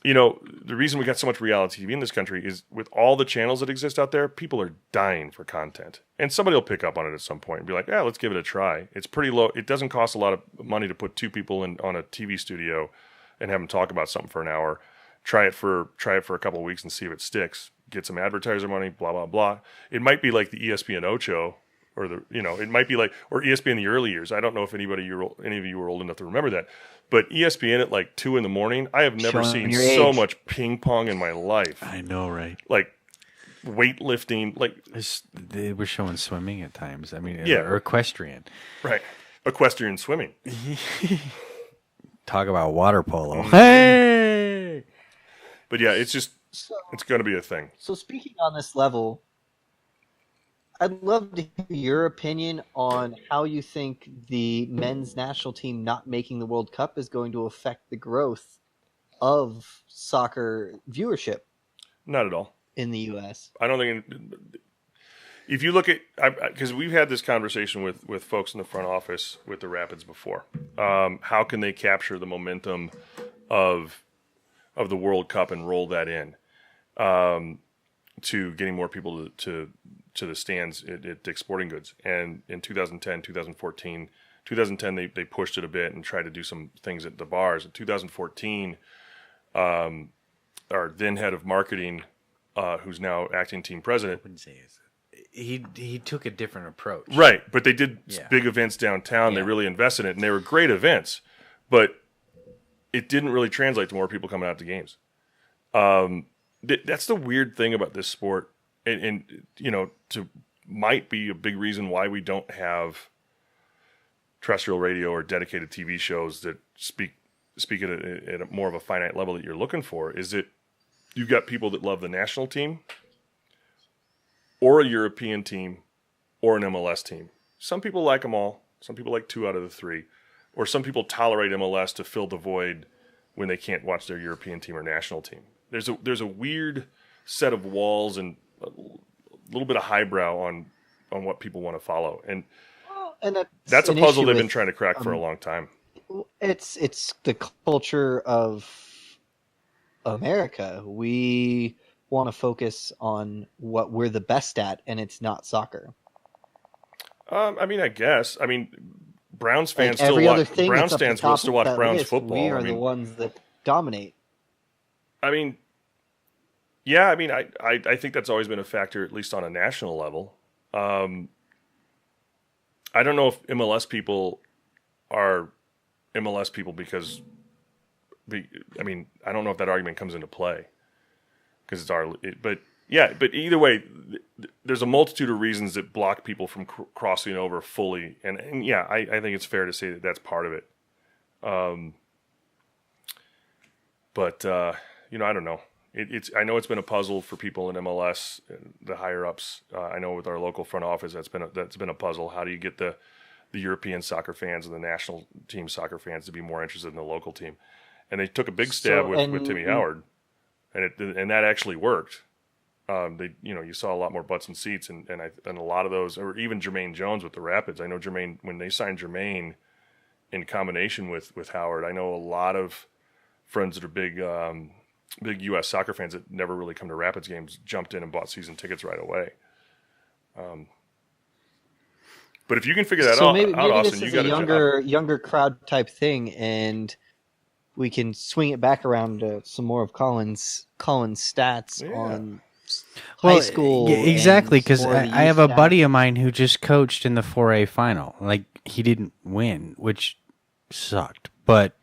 the reason we got so much reality TV in this country is with all the channels that exist out there, people are dying for content. And somebody will pick up on it at some point and be like, yeah, let's give it a try. It's pretty low. It doesn't cost a lot of money to put 2 people on a TV studio and have them talk about something for an hour. Try it for a couple of weeks and see if it sticks. Get some advertiser money, blah, blah, blah. It might be like the ESPN Ocho, or it might be like, or ESPN in the early years. I don't know if any of you were old enough to remember that. But ESPN at like 2 a.m, I have never seen so much ping pong in my life. I know, right? Like weightlifting, like They were showing swimming at times. I mean, Yeah. or equestrian. right, equestrian swimming. Talk about water polo. Hey! But yeah, it's going to be a thing. So speaking on this level, I'd love to hear your opinion on how you think the men's national team not making the World Cup is going to affect the growth of soccer viewership Not at all. in the U.S. I don't think. If you look at, because we've had this conversation with folks in the front office with the Rapids before, how can they capture the momentum of the World Cup and roll that in to getting more people to the stands at Dick's Sporting Goods? And in 2010, 2014, 2010 they pushed it a bit and tried to do some things at the bars. In 2014, our then head of marketing, who's now acting team president, He took a different approach. right? But they did Yeah. big events downtown. Yeah. They really invested in it, and they were great events. But it didn't really translate to more people coming out to games. That's the weird thing about this sport, and might be a big reason why we don't have terrestrial radio or dedicated TV shows that speak at a more of a finite level that you're looking for. Is that you've got people that love the national team, or a European team, or an MLS team. Some people like them all. Some people like 2 out of the 3. Or some people tolerate MLS to fill the void when they can't watch their European team or national team. There's a weird set of walls and a little bit of highbrow on what people want to follow. And that's a puzzle they've been trying to crack for a long time. It's the culture of America. We want to focus on what we're the best at, and it's not soccer. I guess. Browns fans Like every still other watch. thing Browns that's up the fans top will still of watch that Browns list, football. We are the ones that dominate. I think that's always been a factor, at least on a national level. I don't know if MLS people are MLS people because, I don't know if that argument comes into play because but either way, there's a multitude of reasons that block people from crossing over fully, and yeah, I think it's fair to say that that's part of it. But I don't know. I know it's been a puzzle for people in MLS, the higher ups. I know with our local front office, that's been a puzzle. How do you get the the European soccer fans and the national team soccer fans to be more interested in the local team. And they took a big stab with Timmy Howard, and that actually worked. You saw a lot more butts and seats, and a lot of those, or even Jermaine Jones with the Rapids. I know Jermaine, when they signed Jermaine in combination with Howard, I know a lot of friends that are big U.S. soccer fans that never really come to Rapids games jumped in and bought season tickets right away. But if you can figure that out, maybe Austin, this you is got a younger crowd type thing, and we can swing it back around to some more of Colin's stats on high school. Yeah, exactly, because and more I of the have youth a buddy stats. of mine who just coached in the 4A final. Like, he didn't win, which sucked, but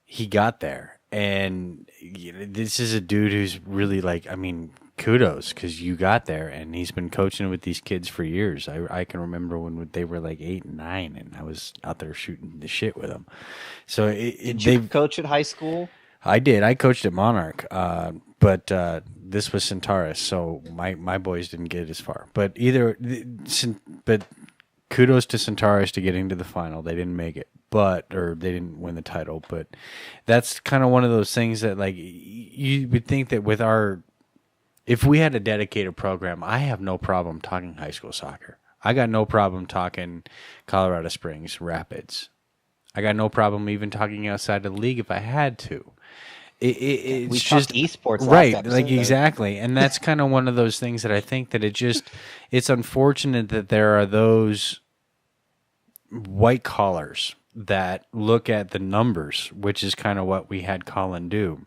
he got there. And this is a dude who's really kudos, because you got there, and he's been coaching with these kids for years. I can remember when they were like 8 and 9, and I was out there shooting the shit with them. So Did you coach at high school? I did. I coached at Monarch, but this was Centaurus, so my boys didn't get as far. But kudos to Centaurus to getting to the final. They didn't make it, or they didn't win the title. But that's kind of one of those things that, like, you would think that with if we had a dedicated program, I have no problem talking high school soccer. I got no problem talking Colorado Springs, Rapids. I got no problem even talking outside of the league if I had to. It's We just talked esports, right? last Like, episode. exactly, and that's kind of one of those things that I think that it's unfortunate that there are those white collars that look at the numbers, which is kind of what we had Colin do,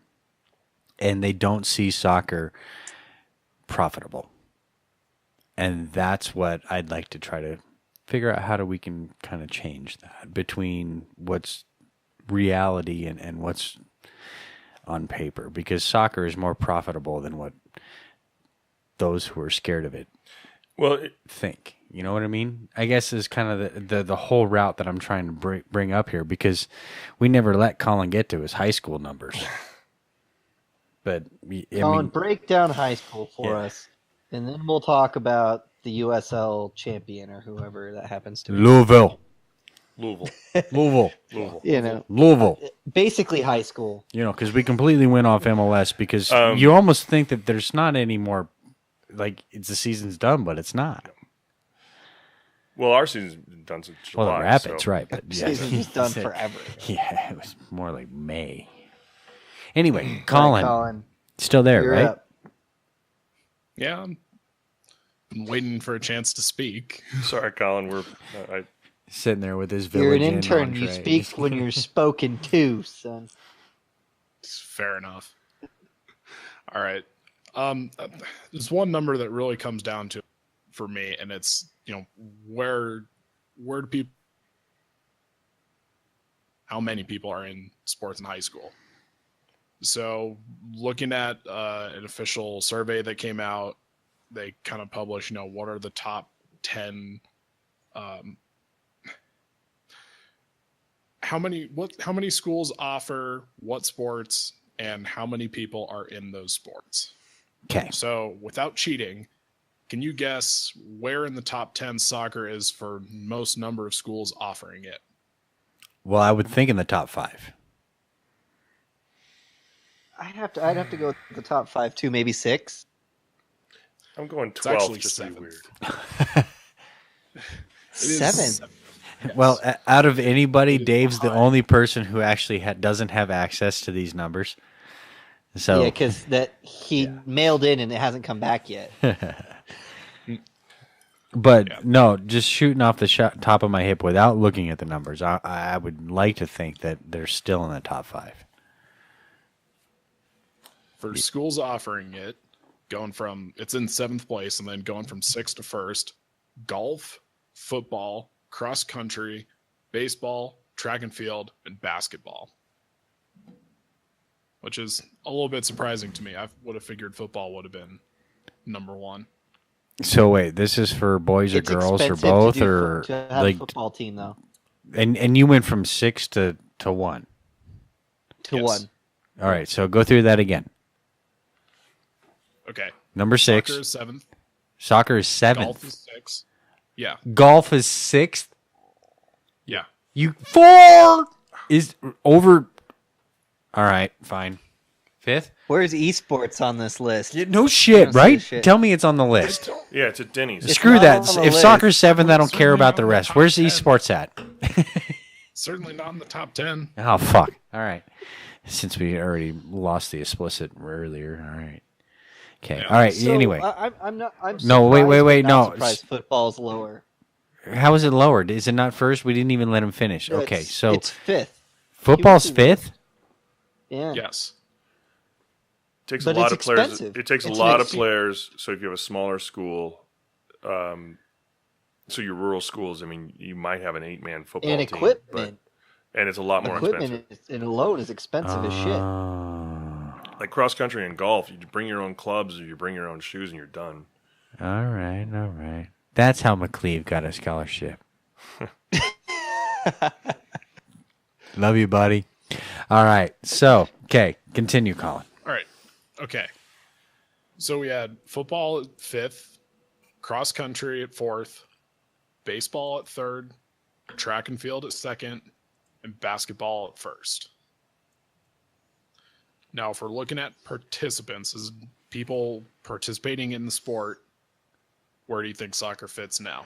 and they don't see soccer profitable. And that's what I'd like to try to figure out, how we can kind of change that between what's reality and what's on paper, because soccer is more profitable than what those who are scared of it think. You know what I mean? I guess is kind of the whole route that I'm trying to bring up here, because we never let Colin get to his high school numbers. But Colin, break down high school for us, and then we'll talk about the USL champion or whoever that happens to be. Louisville. Louisville. Basically high school. Because we completely went off MLS, because you almost think that there's not any more, like, it's the season's done, but it's not. Well, our season's been done since July. Well, the Rapids, right? But Season's done forever. Yeah, it was more like May. Anyway, Colin, still there, you're right? up. Yeah, I'm waiting for a chance to speak. Sorry, Colin. Sitting there with his You're village an intern. entree. You speak when you're spoken to, son. Fair enough. All right. There's one number that really comes down to for me, and it's, where do people, how many people are in sports in high school? So looking at an official survey that came out, they kind of published, what are the top 10, how many schools offer what sports, and how many people are in those sports. Okay. So without cheating, can you guess where in the top 10 soccer is for most number of schools offering it? Well, I would think in the top 5. I'd have to go with the top 5 too, maybe 6. I'm going It's 12 actually just to be 7th. weird. 7. Yes. Well, out of anybody, Dave's the only person who actually doesn't have access to these numbers. So Yeah, because he mailed in and it hasn't come back yet. But no, just shooting off the top of my hip without looking at the numbers, I would like to think that they're still in the top 5. For schools offering it, it's in 7th place, and then going from 6th to 1st, golf, football, cross country, baseball, track and field, and basketball. Which is a little bit surprising to me. I would have figured football would have been number 1. So wait, this is for boys or It's girls or expensive both, to have like a football team though. and you went from 6 to 1. To Yes. 1. All right, so go through that again. Okay. Number 6. Soccer is 7th. Soccer is 7th. Golf is 6th. Yeah. Golf is 6th. Yeah. You 4 is over. All right, fine. 5th? Where's esports on this list? Yeah, no shit, don't see right? shit. Tell me it's on the list. Yeah, it's at Denny's. It's Screw not that. on the If list. soccer's 7th, I don't care Certainly about the not in the rest. top Where's 10. esports at? Certainly not in the top 10. Oh, fuck. All right. Since we already lost the explicit earlier. All right. Okay. Yeah. All right. So, anyway. I'm not. I'm No, wait, surprised, wait, but not no. surprised football's lower. How is it lowered? Is it not first? We didn't even let him finish. Okay. It's- So it's fifth. football's He went to- 5th? Yeah. Yes. It takes But a lot it's of players. expensive. It takes It's a lot an of players. So if you have a smaller school, so your rural schools, I mean, you might have an 8-man football And team, equipment. and it's a lot more expensive. Equipment in alone is expensive as shit. Like cross country and golf, you bring your own clubs or you bring your own shoes and you're done. All right. All right. That's how McLeave got a scholarship. Love you, buddy. All right. So, okay. Continue, Colin. All right. Okay. So we had football at 5th, cross country at 4th, baseball at 3rd, track and field at 2nd, and basketball at 1st. Now, if we're looking at participants, as people participating in the sport, where do you think soccer fits now?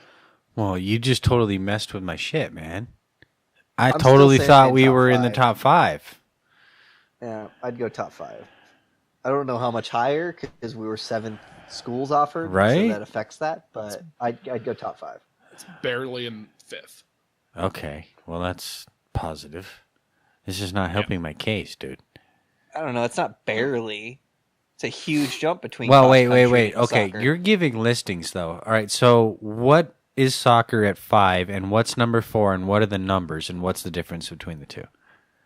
Well, you just totally messed with my shit, man. I I'm totally still thought saying we top were in the 5. top 5. Yeah, I'd go top 5. I don't know how much higher because we were 7 schools offered, Right. So that affects that. But I'd go top 5. Barely in 5th. Okay. Well, that's positive. This is not helping my case, dude. I don't know. It's not barely. It's a huge jump between. Well, cross wait. country and Okay, soccer. you're giving listings, though. All right, so what is soccer at 5, and what's number 4, and what are the numbers, and what's the difference between the two?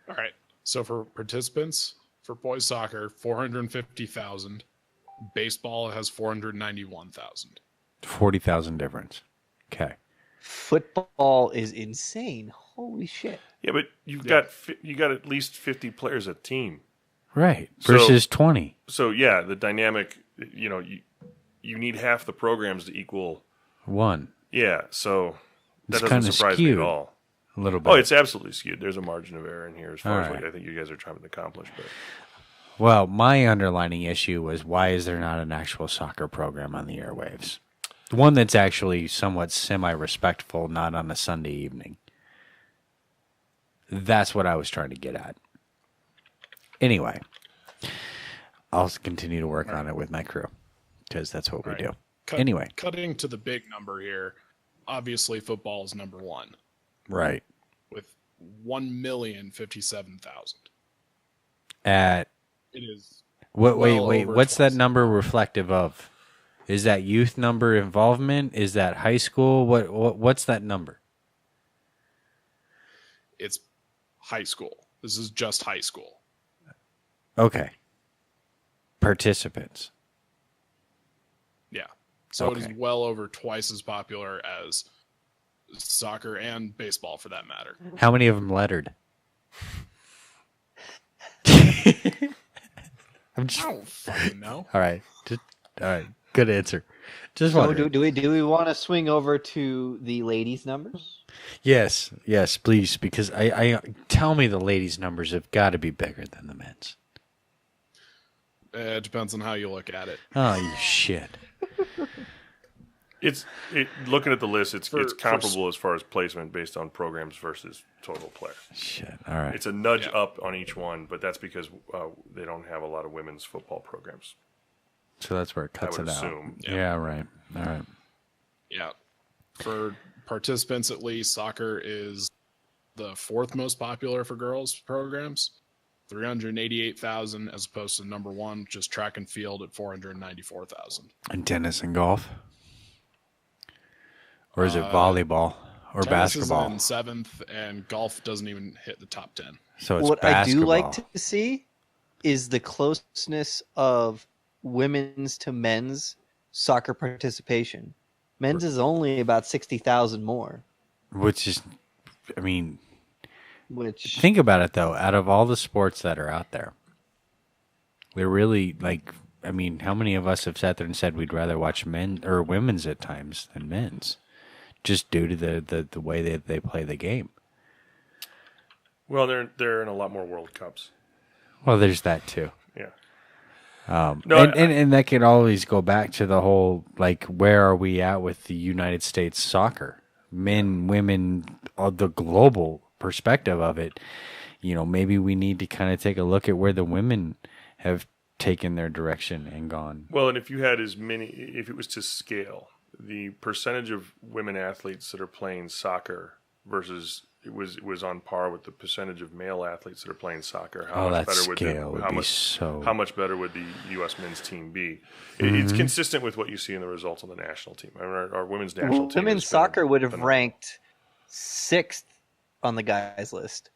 All right. So for participants, for boys soccer, 450,000. Baseball has 491,000. 40,000 difference. Okay. Football is insane. Holy shit! Yeah, but you got at least 50 players a team. Right. So- Versus 20. So yeah, the dynamic, you need half the programs to equal. 1. Yeah, so that It's doesn't kinda surprise me skewed. at all. A little bit. Oh, it's absolutely skewed. There's a margin of error in here as far as All what right. I think you guys are trying to accomplish. But Well, my underlining issue was why is there not an actual soccer program on the airwaves? One that's actually somewhat semi-respectful, not on a Sunday evening. That's what I was trying to get at. Anyway, I'll continue to work on it with my crew because that's what we Right. do. Anyway. Cutting to the big number here, obviously football is number 1 Right. with 1,057,000. At It is what? Wait. well over What's that twice. number reflective of? Is that youth number involvement? Is that high school? What's that number? It's high school. This is just high school. Okay. Participants. Yeah. So it Okay. is well over twice as popular as soccer and baseball for that matter. How many of them lettered? I'm just, I don't fucking know. all right. All right. Good answer. Just So wondering. do we want to swing over to the ladies' numbers? Yes, please, because I tell me the ladies' numbers have got to be bigger than the men's. It depends on how you look at it. Oh, you shit. looking at the list, it's For- comparable as far as placement based on programs versus total player. Shit. All right. It's a nudge Yeah. up on each one, but that's because they don't have a lot of women's football programs. So that's where it cuts would it out. assume. Yeah, right. All right. Yeah. For participants, at least, soccer is the 4th most popular for girls programs, 388,000, as opposed to number 1, just track and field at 494,000. And tennis and golf? Or is it volleyball or Tennis basketball? is in 7th, and golf doesn't even hit the top 10. So it's What basketball. I do like to see is the closeness of women's to men's soccer participation. Men's is only about 60,000 more, Which is, I mean, which think about it though. Out of all the sports that are out there, they're really like. I mean, how many of us have sat there and said we'd rather watch men or women's at times than men's, just due to the way that they play the game? Well, they're in a lot more World Cups. Well, there's that too. Yeah. No, and that could always go back to the whole, like, where are we at with the United States soccer? Men, women, the global perspective of it. Maybe we need to kind of take a look at where the women have taken their direction and gone. Well, and if you had if it was to scale, the percentage of women athletes that are playing soccer versus it was on par with the percentage of male athletes that are playing soccer. How much better would the U.S. men's team be? It's consistent with what you see in the results on the national team. Our women's national team. Women's soccer would have ranked 6th on the guys list.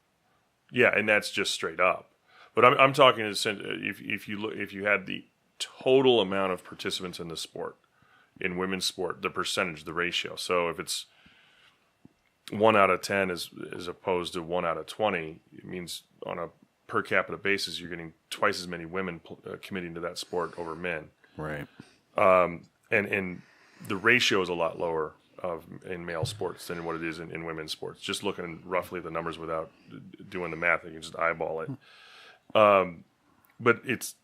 Yeah, and that's just straight up. But I'm talking if you had the total amount of participants in the sport, in women's sport, the percentage, the ratio. So if it's 1 out of 10 as opposed to 1 out of 20, it means on a per capita basis you're getting twice as many women committing to that sport over men. Right. And the ratio is a lot lower in male sports than what it is in women's sports. Just looking roughly at the numbers without doing the math, you can just eyeball it. But it's,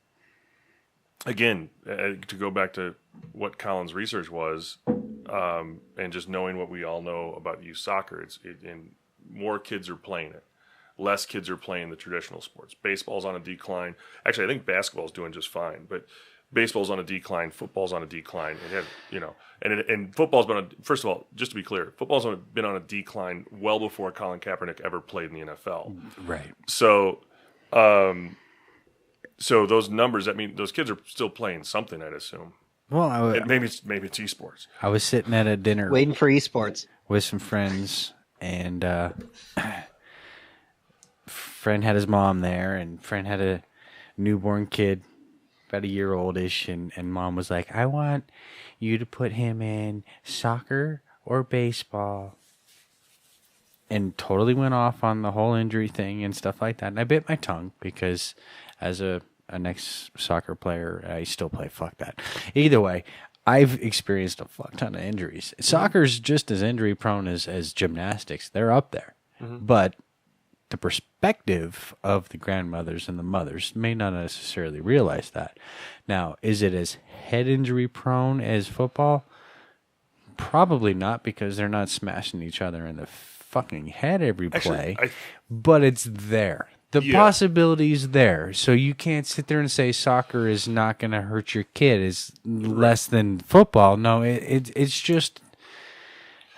again, to go back to what Colin's research was, and just knowing what we all know about youth soccer, and more kids are playing it. Less kids are playing the traditional sports. Baseball's on a decline. Actually, I think basketball's doing just fine, but baseball's on a decline. Football's on a decline. And football's been first of all, just to be clear, football's been on a decline well before Colin Kaepernick ever played in the NFL. Right. So those numbers, those kids are still playing something, I'd assume. Well, maybe it's esports. I was sitting at a dinner waiting for esports with some friends, and friend had his mom there, and friend had a newborn kid, about a year oldish, and mom was like, I want you to put him in soccer or baseball. And totally went off on the whole injury thing and stuff like that. And I bit my tongue because as an ex-soccer player, I still play. Fuck that. Either way, I've experienced a fuck ton of injuries. Soccer's just as injury prone as gymnastics. They're up there. But the perspective of the grandmothers and the mothers may not necessarily realize that. Now, is it as head injury prone as football? Probably not, because they're not smashing each other in the fucking head every play. But it's there. The possibility's there. So you can't sit there and say soccer is not going to hurt your kid is less than football. No, it's just.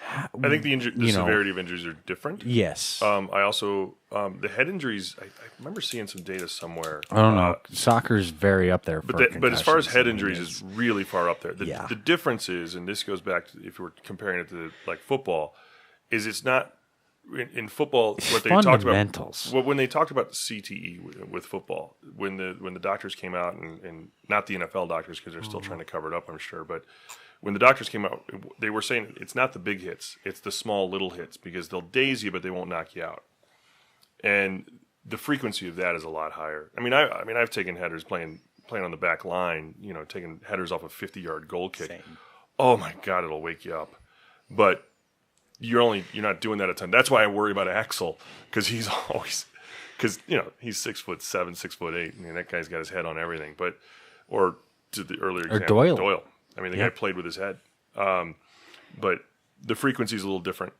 I think the severity of injuries are different. Yes. I also the head injuries. I remember seeing some data somewhere. I don't know. Soccer's very up there. But as far as head injuries, is really far up there. The difference is, and this goes back to if we're comparing it to like football, is it's not in football what they talked about. Well, when they talked about CTE with football, when the doctors came out and not the NFL doctors because they're still trying to cover it up, I'm sure, but. When the doctors came out, they were saying it's not the big hits, it's the small little hits, because they'll daze you, but they won't knock you out. And the frequency of that is a lot higher. I've taken headers playing on the back line, taking headers off a 50-yard goal kick. Same. Oh my God, it'll wake you up. But you're not doing that a ton. That's why I worry about Axel, because he's 6'7", 6'8". That guy's got his head on everything. Or to the earlier example, Doyle. The guy played with his head. But the frequency is a little different.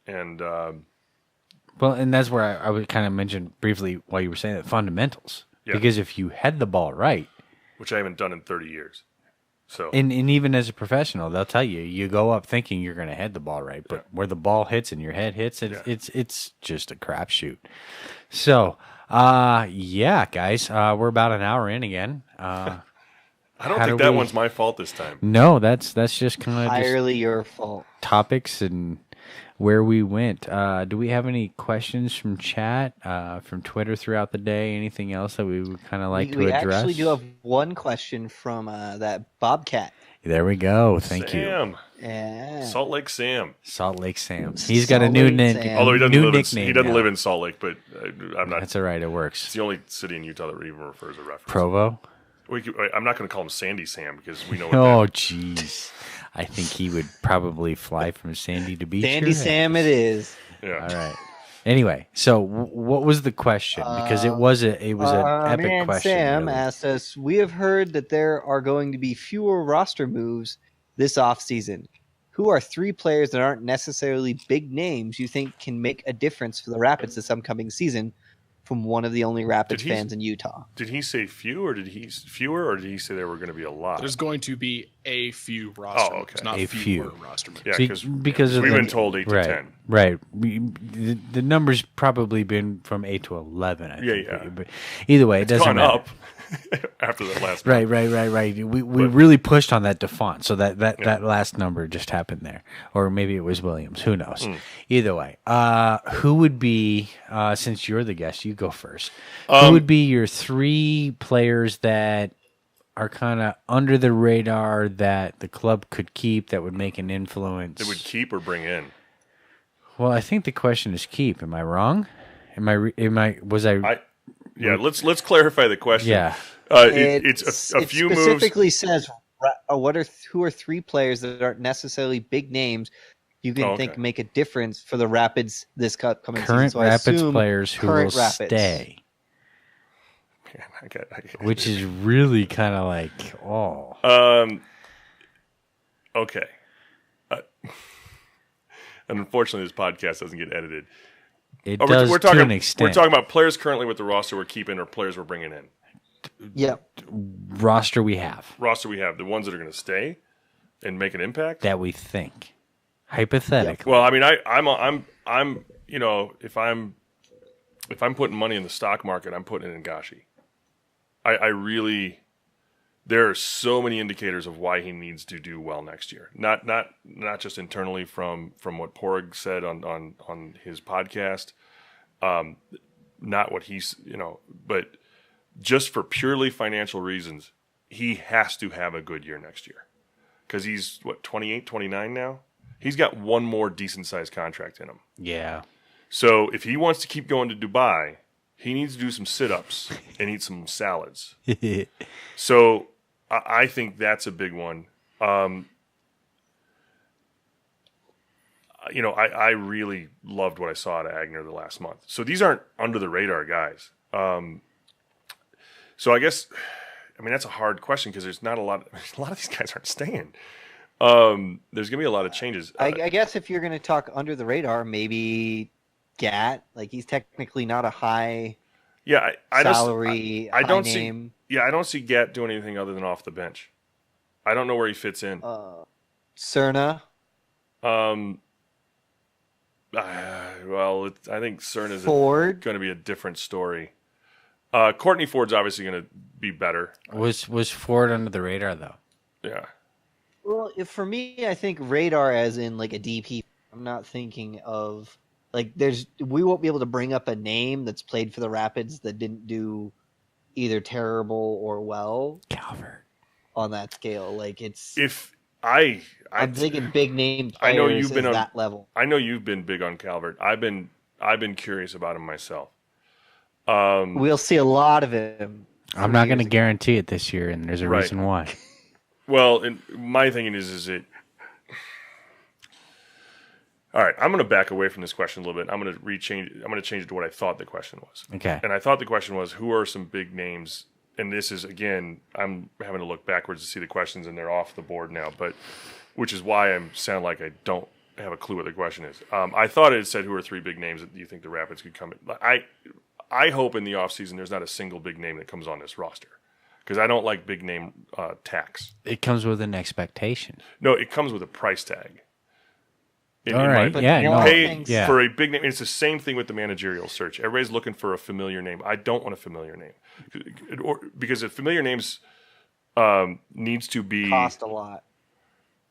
And and that's where I would kind of mention briefly while you were saying that fundamentals. Yeah. Because if you head the ball right. Which I haven't done in 30 years. So and even as a professional, they'll tell you go up thinking you're going to head the ball right. But where the ball hits and your head hits, it's just a crapshoot. So, guys, we're about an hour in again. I don't think that one's my fault this time. No, that's just kind of entirely your fault. Topics and where we went. Do we have any questions from chat, from Twitter throughout the day? Anything else that we would kind of like to address? We actually do have one question from that Bobcat. There we go. Thank you. Yeah. Salt Lake Sam. He's got a new nickname. Although he doesn't live in Salt Lake, but I'm not. That's all right. It works. It's the only city in Utah that even refers a reference. Provo. I'm not going to call him Sandy Sam because we know. Jeez. I think he would probably fly from Sandy to Beach. Sandy Sam it is. Yeah. All right. Anyway, so what was the question? Because it was an epic man, question. Sam really. asked us, we have heard that there are going to be fewer roster moves this offseason. Who are 3 players that aren't necessarily big names you think can make a difference for the Rapids this upcoming season from one of the only Rapids fans in Utah? Did he say fewer, or did he say there were going to be a lot? There's going to be a few roster moves, not A fewer few. roster moves. Yeah, because of we've the- been told 8 to 10. Right. The number's probably been from 8 to 11. I think. Yeah. But either way, it doesn't Gone matter. up after that last Right. month. We really pushed on that DeFont, so that last number just happened there, or maybe it was Williams. Who knows? Either way, who would be since you're the guest, you go first. Who would be your 3 players that are kind of under the radar that the club could keep that would make an influence? It would keep or bring in. Well, I think the question is keep. Am I wrong? Yeah, let's clarify the question. Yeah. It's a few moves. It specifically says who are 3 players that aren't necessarily big names you can think make a difference for the Rapids this upcoming season. Current So I Rapids assume players who will current Rapids. stay. Man, I get Which is really kind of like, okay. And unfortunately, this podcast doesn't get edited. it Oh, does we're talking, to an extent. We're talking about players currently with the roster we're keeping or players we're bringing in. Yeah. roster we have Roster we have, the ones that are going to stay and make an impact. that we think, hypothetically. Well, I mean, I'm you know, if I'm putting money in the stock market, I'm putting it in Gashi. I really, there are so many indicators of why he needs to do well next year. Not just internally from what Porg said on his podcast, not what he's, but just for purely financial reasons, he has to have a good year next year. Because he's, 28, 29 now? He's got one more decent-sized contract in him. Yeah. So if he wants to keep going to Dubai, he needs to do some sit-ups and eat some salads. So I think that's a big one. I really loved what I saw at Agner the last month. So these aren't under-the-radar guys. So I guess, that's a hard question because there's not a lot of these guys aren't staying. There's going to be a lot of changes. I guess if you're going to talk under the radar, maybe Gat. Like, he's technically not a high salary, I don't name. I don't see Gat doing anything other than off the bench. I don't know where he fits in. Cerna. I think Cerna's Ford. going to be a different story. Courtney Ford's obviously going to be better. Was Ford under the radar, though? Yeah. Well, for me, I think radar as in like a DP. I'm not thinking of like we won't be able to bring up a name that's played for the Rapids that didn't do either terrible or well. Calvert. On that scale, like it's I'm thinking big name players. I know you've been on that level. I know you've been big on Calvert. I've been curious about him myself. We'll see a lot of him. I'm not going to guarantee it this year, and there's a Right. reason why. Well, and my thinking is it. All right, I'm going to back away from this question a little bit. I'm going to change it to what I thought the question was. Okay. And I thought the question was, who are some big names? And this is, again, I'm having to look backwards to see the questions, and they're off the board now. But which is why I sound like I don't have a clue what the question is. I thought it said, who are 3 big names that you think the Rapids could come in? I hope in the offseason there's not a single big name that comes on this roster. Because I don't like big name tax. It comes with an expectation. No, it comes with a price tag. All right, yeah, You no, pay yeah. for a big name. It's the same thing with the managerial search. Everybody's looking for a familiar name. I don't want a familiar name. Because a familiar names needs to be... Cost a lot.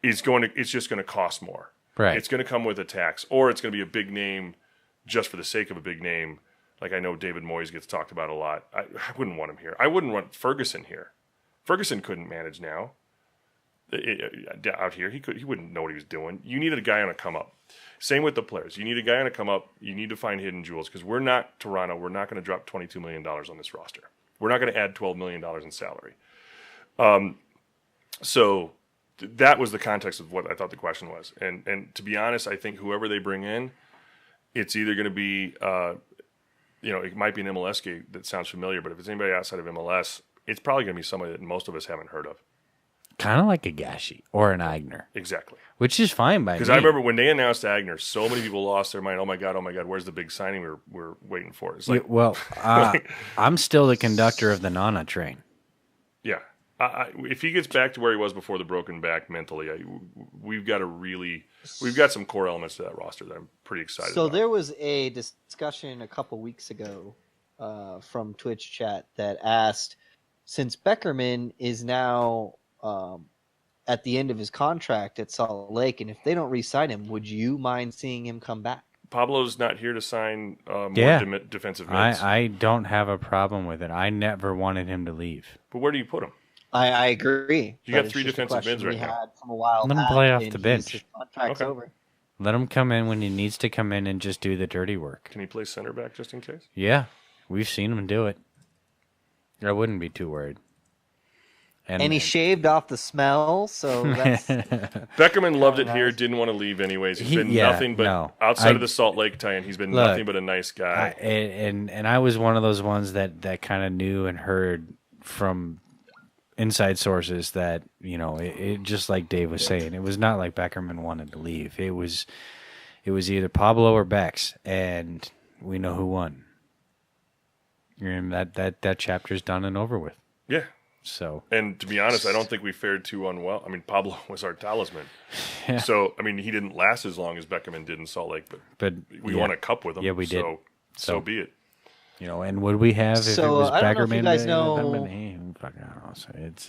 It's just going to cost more. Right. It's going to come with a tax. Or it's going to be a big name just for the sake of a big name. Like I know David Moyes gets talked about a lot. I wouldn't want him here. I wouldn't want Ferguson here. Ferguson couldn't manage now. Out here, he wouldn't know what he was doing. You needed a guy on a come up. Same with the players. You need a guy on a come up. You need to find hidden jewels because we're not Toronto. We're not going to drop $22 million on this roster. We're not going to add $12 million in salary. So that was the context of what I thought the question was. And to be honest, I think whoever they bring in it's either going to be, it might be an MLS game that sounds familiar, but if it's anybody outside of MLS, it's probably going to be somebody that most of us haven't heard of. Kind of like a Gashi or an Eigner. Exactly. Which is fine by me. Because I remember when they announced Agner, so many people lost their mind. Oh my God, where's the big signing we're waiting for? It's like, I'm still the conductor of the Nana train. Yeah. If he gets back to where he was before the broken back mentally, we've got some core elements to that roster that I'm pretty excited about. So there was a discussion a couple weeks ago from Twitch chat that asked, since Beckerman is now at the end of his contract at Salt Lake, and if they don't re-sign him, would you mind seeing him come back? Pablo's not here to sign more defensive mids. I don't have a problem with it. I never wanted him to leave. But where do you put him? I agree. You got 3 defensive mids right now. Had from a while Let him play off the bench. His contract's over. Let him come in when he needs to come in and just do the dirty work. Can he play center back just in case? Yeah, we've seen him do it. I wouldn't be too worried. And he shaved off the smell, so that's... Beckerman loved it here, didn't want to leave anyways. He's been nothing but, outside of the Salt Lake tie-in, he's been nothing but a nice guy. And I was one of those ones that kind of knew and heard from inside sources that, it just like Dave was saying, it was not like Beckerman wanted to leave. It was either Pablo or Bex, and we know who won. And that chapter's done and over with. Yeah. So, and to be honest, I don't think we fared too unwell. I mean, Pablo was our talisman. Yeah. So, I mean, he didn't last as long as Beckerman did in Salt Lake, but we won a cup with him. Yeah, we did. So be it. And would we have if it was I don't know if Beckerman? you guys know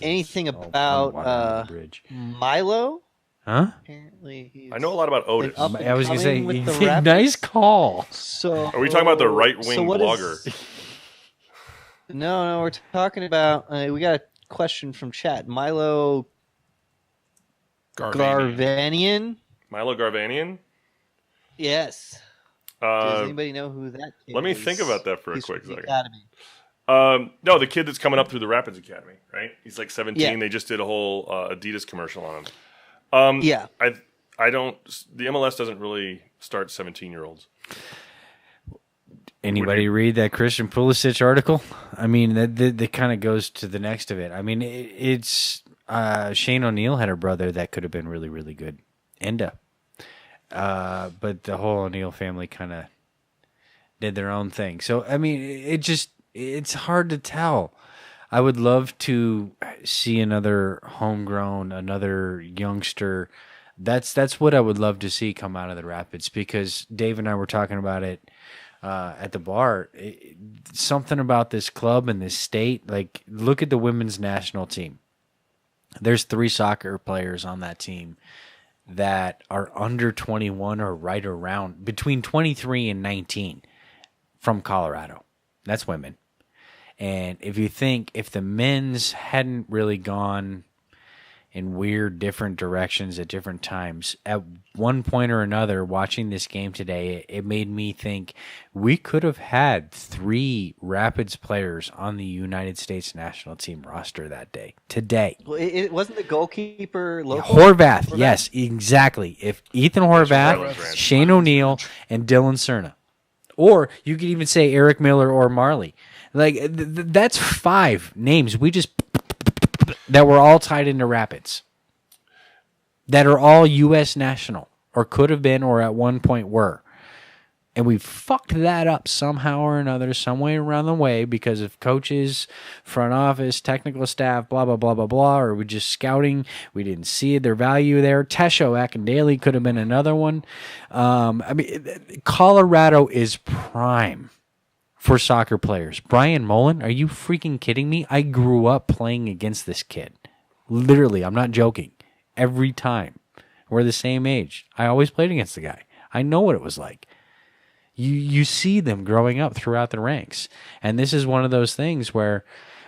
anything about Milo? Huh? Apparently, I know a lot about Otis. I was going to say, nice nice call. So, are we talking about the right-wing blogger? No, we're talking about. We got a question from chat. Milo Garvanian. Milo Garvanian? Yes. Does anybody know who that kid Let me is? think about that for a quick second. Academy. No, the kid that's coming up through the Rapids Academy, right? He's like 17. Yeah. They just did a whole Adidas commercial on him. Yeah. I don't. The MLS doesn't really start 17-year-olds. Anybody read that Christian Pulisic article? I mean, that kind of goes to the next of it. I mean, it's Shane O'Neill had a brother that could have been really, really good. Enda. But the whole O'Neill family kind of did their own thing. So, I mean, it's hard to tell. I would love to see another homegrown, another youngster. That's what I would love to see come out of the Rapids, because Dave and I were talking about it at the bar. Something about this club and this state. Like, look at the women's national team. There's 3 soccer players on that team that are under 21 or right around between 23 and 19 from Colorado. That's women. And if you think if the men's hadn't really gone in weird different directions at different times, at one point or another watching this game today, it made me think we could have had 3 Rapids players on the United States national team roster that day. Today. Well, it wasn't the goalkeeper local? Horvath, yes, exactly. If Ethan Horvath, Shane O'Neill, and Dylan Cerna. Or you could even say Eric Miller or Marley. Like, that's 5 names we just that were all tied into Rapids, that are all U.S. national, or could have been, or at one point were. And we fucked that up somehow or another, some way around the way, because of coaches, front office, technical staff, blah, blah, blah, blah, blah, or we just scouting. We didn't see their value there. Tesho Akindele could have been another one. I mean, Colorado is prime for soccer players. Brian Mullen, are you freaking kidding me? I grew up playing against this kid. Literally, I'm not joking. Every time. We're the same age. I always played against the guy. I know what it was like. You see them growing up throughout the ranks. And this is one of those things where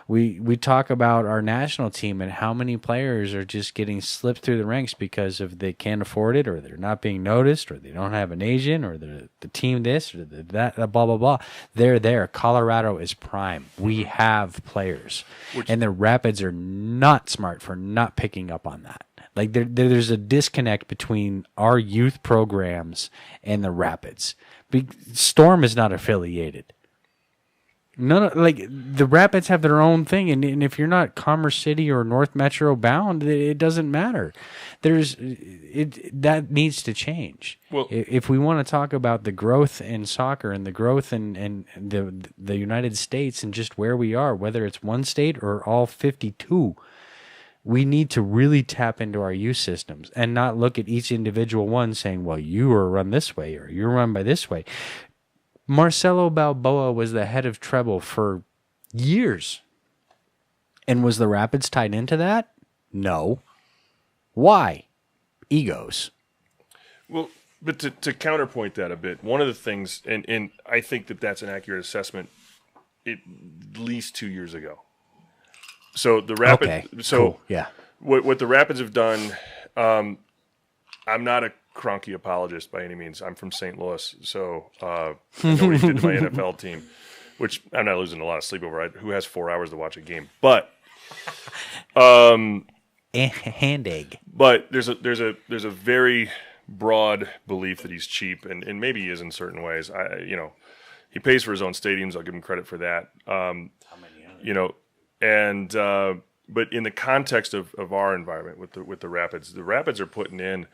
we talk about our national team and how many players are just getting slipped through the ranks because of they can't afford it, or they're not being noticed, or they don't have an agent, or the team this, or that, blah, blah, blah. They're there. Colorado is prime. We have players. And the Rapids are not smart for not picking up on that. Like there's a disconnect between our youth programs and the Rapids. Storm is not affiliated. Like the Rapids have their own thing, and if you're not Commerce City or North Metro bound, it doesn't matter. That needs to change. Well, if we want to talk about the growth in soccer and the growth in the United States and just where we are, whether it's one state or all 52, we need to really tap into our youth systems and not look at each individual one saying, well, you are run this way or you're run by this way. Marcelo Balboa was the head of treble for years. And was the Rapids tied into that? No. Why? Egos. Well, but to counterpoint that a bit, one of the things, and I think that's an accurate assessment, at least 2 years ago. So the Rapids. Okay, so cool. Yeah. What the Rapids have done, I'm not a Kroenke apologist by any means. I'm from St. Louis, so I know what he did to my NFL team, which I'm not losing a lot of sleep over. Who has 4 hours to watch a game? But hand egg. But there's a very broad belief that he's cheap, and maybe he is in certain ways. He pays for his own stadiums. I'll give him credit for that. But in the context of our environment with the Rapids are putting in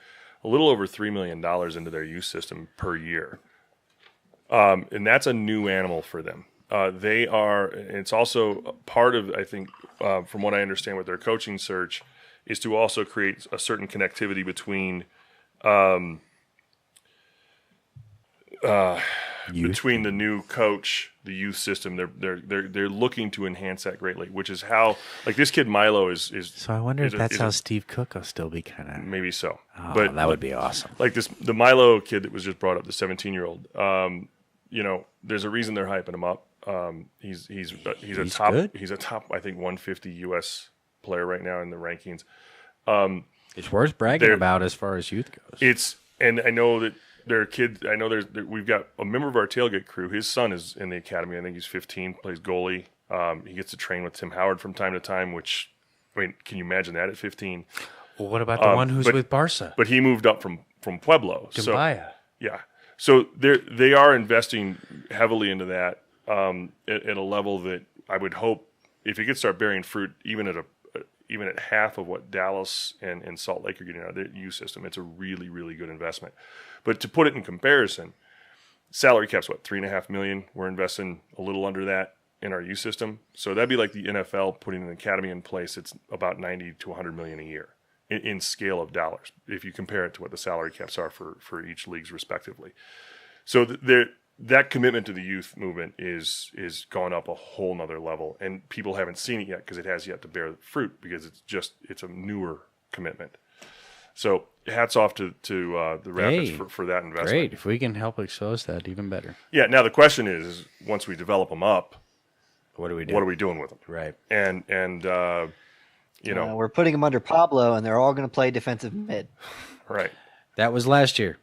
a little over $3 million into their youth system per year. And that's a new animal for them. It's also part of, I think, from what I understand with their coaching search, is to also create a certain connectivity between between the new coach, the youth system. They're looking to enhance that greatly, which is how, like, this kid Milo is. So I wonder if that's how Steve Cook will still be kind of. Maybe so. Oh, but that would be awesome. Like the Milo kid that was just brought up, the 17-year-old. There's a reason they're hyping him up. He's a top. Good. He's a top, I think, 150 U.S. player right now in the rankings. It's worth bragging about as far as youth goes. And I know that there are kids. I know we've got a member of our tailgate crew. His son is in the academy. I think he's 15, plays goalie. He gets to train with Tim Howard from time to time, which, I mean, can you imagine that at 15? Well, what about the one who's with Barca? But he moved up from Pueblo. Gambaya. Yeah. So they are investing heavily into that at a level that I would hope, if it could start bearing fruit, even at half of what Dallas and Salt Lake are getting out of their youth system, it's a really, really good investment. But to put it in comparison, salary cap's what, $3.5 million? We're investing a little under that in our youth system. So that'd be like the NFL putting an academy in place. It's about $90 to $100 million a year in scale of dollars, if you compare it to what the salary caps are for each leagues respectively. So that commitment to the youth movement is gone up a whole nother level, and people haven't seen it yet because it has yet to bear fruit, because it's a newer commitment. So hats off to the Rapids for that investment. Great. If we can help expose that, even better. Yeah. Now the question is once we develop them up, what do we do? What are we doing with them? Right. And we're putting them under Pablo, and they're all going to play defensive mid. Right. That was last year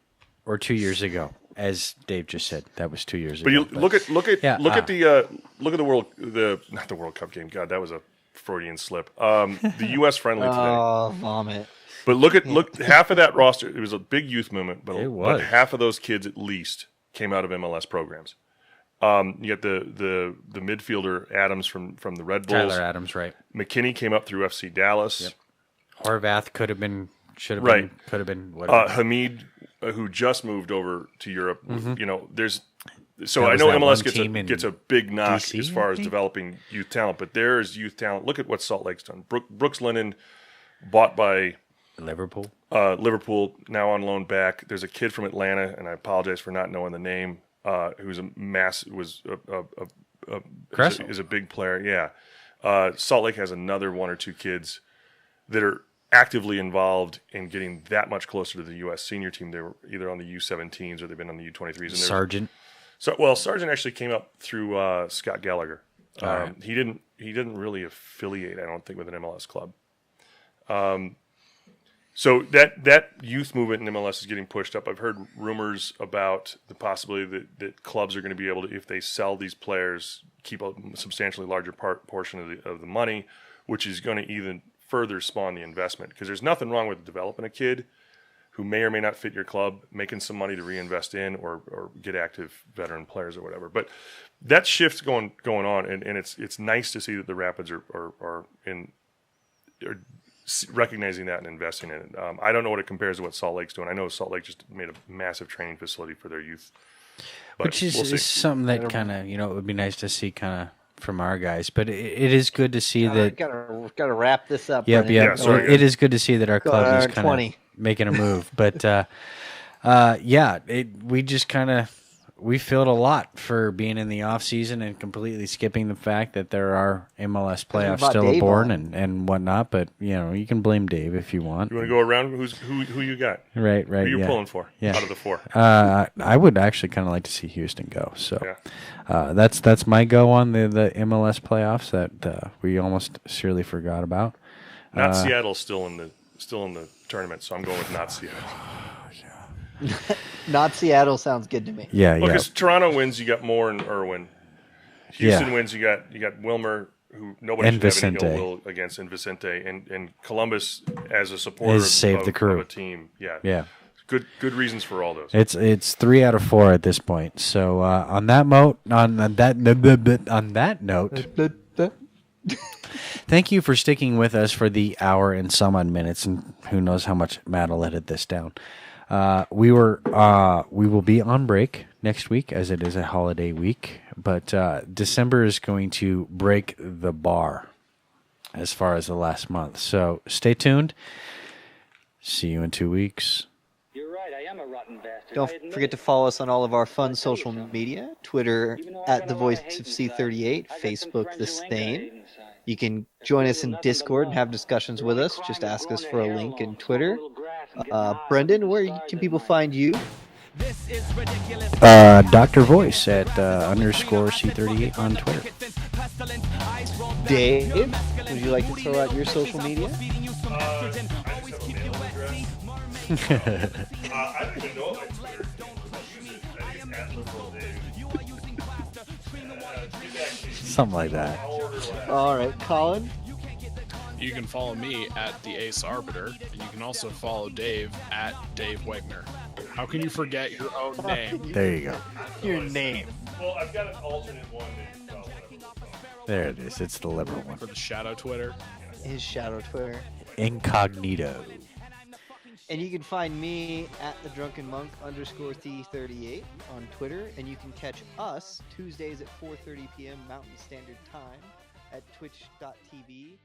or 2 years ago, as Dave just said. That was 2 years ago. But look at the not the World Cup game. God, that was a Freudian slip. The U.S. friendly today. Oh, vomit. But look half of that roster. It was a big youth movement, but half of those kids at least came out of MLS programs. You got the midfielder Adams from the Red Bulls. Tyler Adams, right? McKinney came up through FC Dallas. Yep. Horvath could have been, whatever. Hamid, who just moved over to Europe. Mm-hmm. There's. That So I know was that MLS one gets a big knock DC, as far I as think? developing youth talent, but there is youth talent. Look at what Salt Lake's done. Brooks Lennon, bought by Liverpool. Liverpool, now on loan back. There's a kid from Atlanta, and I apologize for not knowing the name. Who's is a big player. Yeah, Salt Lake has another one or two kids that are actively involved in getting that much closer to the U.S. senior team. They were either on the U17s or they've been on the U23s. And Sargent. Sargent actually came up through Scott Gallagher. Right. He didn't really affiliate, I don't think, with an MLS club. So that youth movement in MLS is getting pushed up. I've heard rumors about the possibility that clubs are going to be able to, if they sell these players, keep a substantially larger portion of the money, which is going to even further spawn the investment, because there's nothing wrong with developing a kid who may or may not fit your club, making some money to reinvest in or get active veteran players or whatever. But that shift's going on, and it's nice to see that the Rapids are recognizing that and investing in it. I don't know what it compares to what Salt Lake's doing. I know Salt Lake just made a massive training facility for their youth. But Which is, we'll see. is something that kind of, it would be nice to see kind of from our guys. But it is good to see that. Gotta wrap this up. Yep, Brennan. yep. sorry, It is good to see that our club is kind 20. of making a move. But we just kind of we filled a lot for being in the off season and completely skipping the fact that there are MLS playoffs brought still Dave aboard on. and whatnot. But you can blame Dave if you want. You want to go around? Who you got? Right. Who you yeah. pulling for out of the four? I would actually kind of like to see Houston go. So Yeah. that's my go on the MLS playoffs that we almost surely forgot about. Not Seattle's still in the tournament, so I'm going with not Seattle. Not Seattle sounds good to me. Yeah, Well, because Toronto wins, you got Moore and Irwin. Houston Yeah. wins, you got Wilmer, who nobody And should have any Vicente. ill will against, and Vicente, and Columbus as a supporter Has saved the crew. of a team. Yeah, Yeah. Good reasons for all those. It's 3 out of 4 at this point. So on that note, thank you for sticking with us for the hour and some odd minutes, and who knows how much Matt will edit this down. We will be on break next week as it is a holiday week, but December is going to break the bar as far as the last month. So stay tuned. See you in 2 weeks. You're right, I am a rotten bastard. Don't forget to follow us on all of our fun social media. Twitter at The Voice of C38, Facebook the same. You can join us in Discord and have discussions with us. Just ask us for a link in Twitter. Brendan, where can people find you? Dr. Voice at _ C38 on Twitter. Dave, would you like to throw out your social media? I just have a mail address. I don't even know what my Twitter is. I use it. I think it's @liberal Dave. Something like that. I'll order last. All right, Colin. You can follow me at the Ace Arbiter, and you can also follow Dave at Dave Wegner. How can you forget your own name? There you go. Your name. Well, I've got an alternate one that you call whatever. There it is. It's the liberal one. For the Shadow Twitter. His shadow Twitter. Incognito. And you can find me at the Drunken Monk _T38 on Twitter. And you can catch us Tuesdays at 4:30 p.m. Mountain Standard Time at twitch.tv/drunkenmonkc.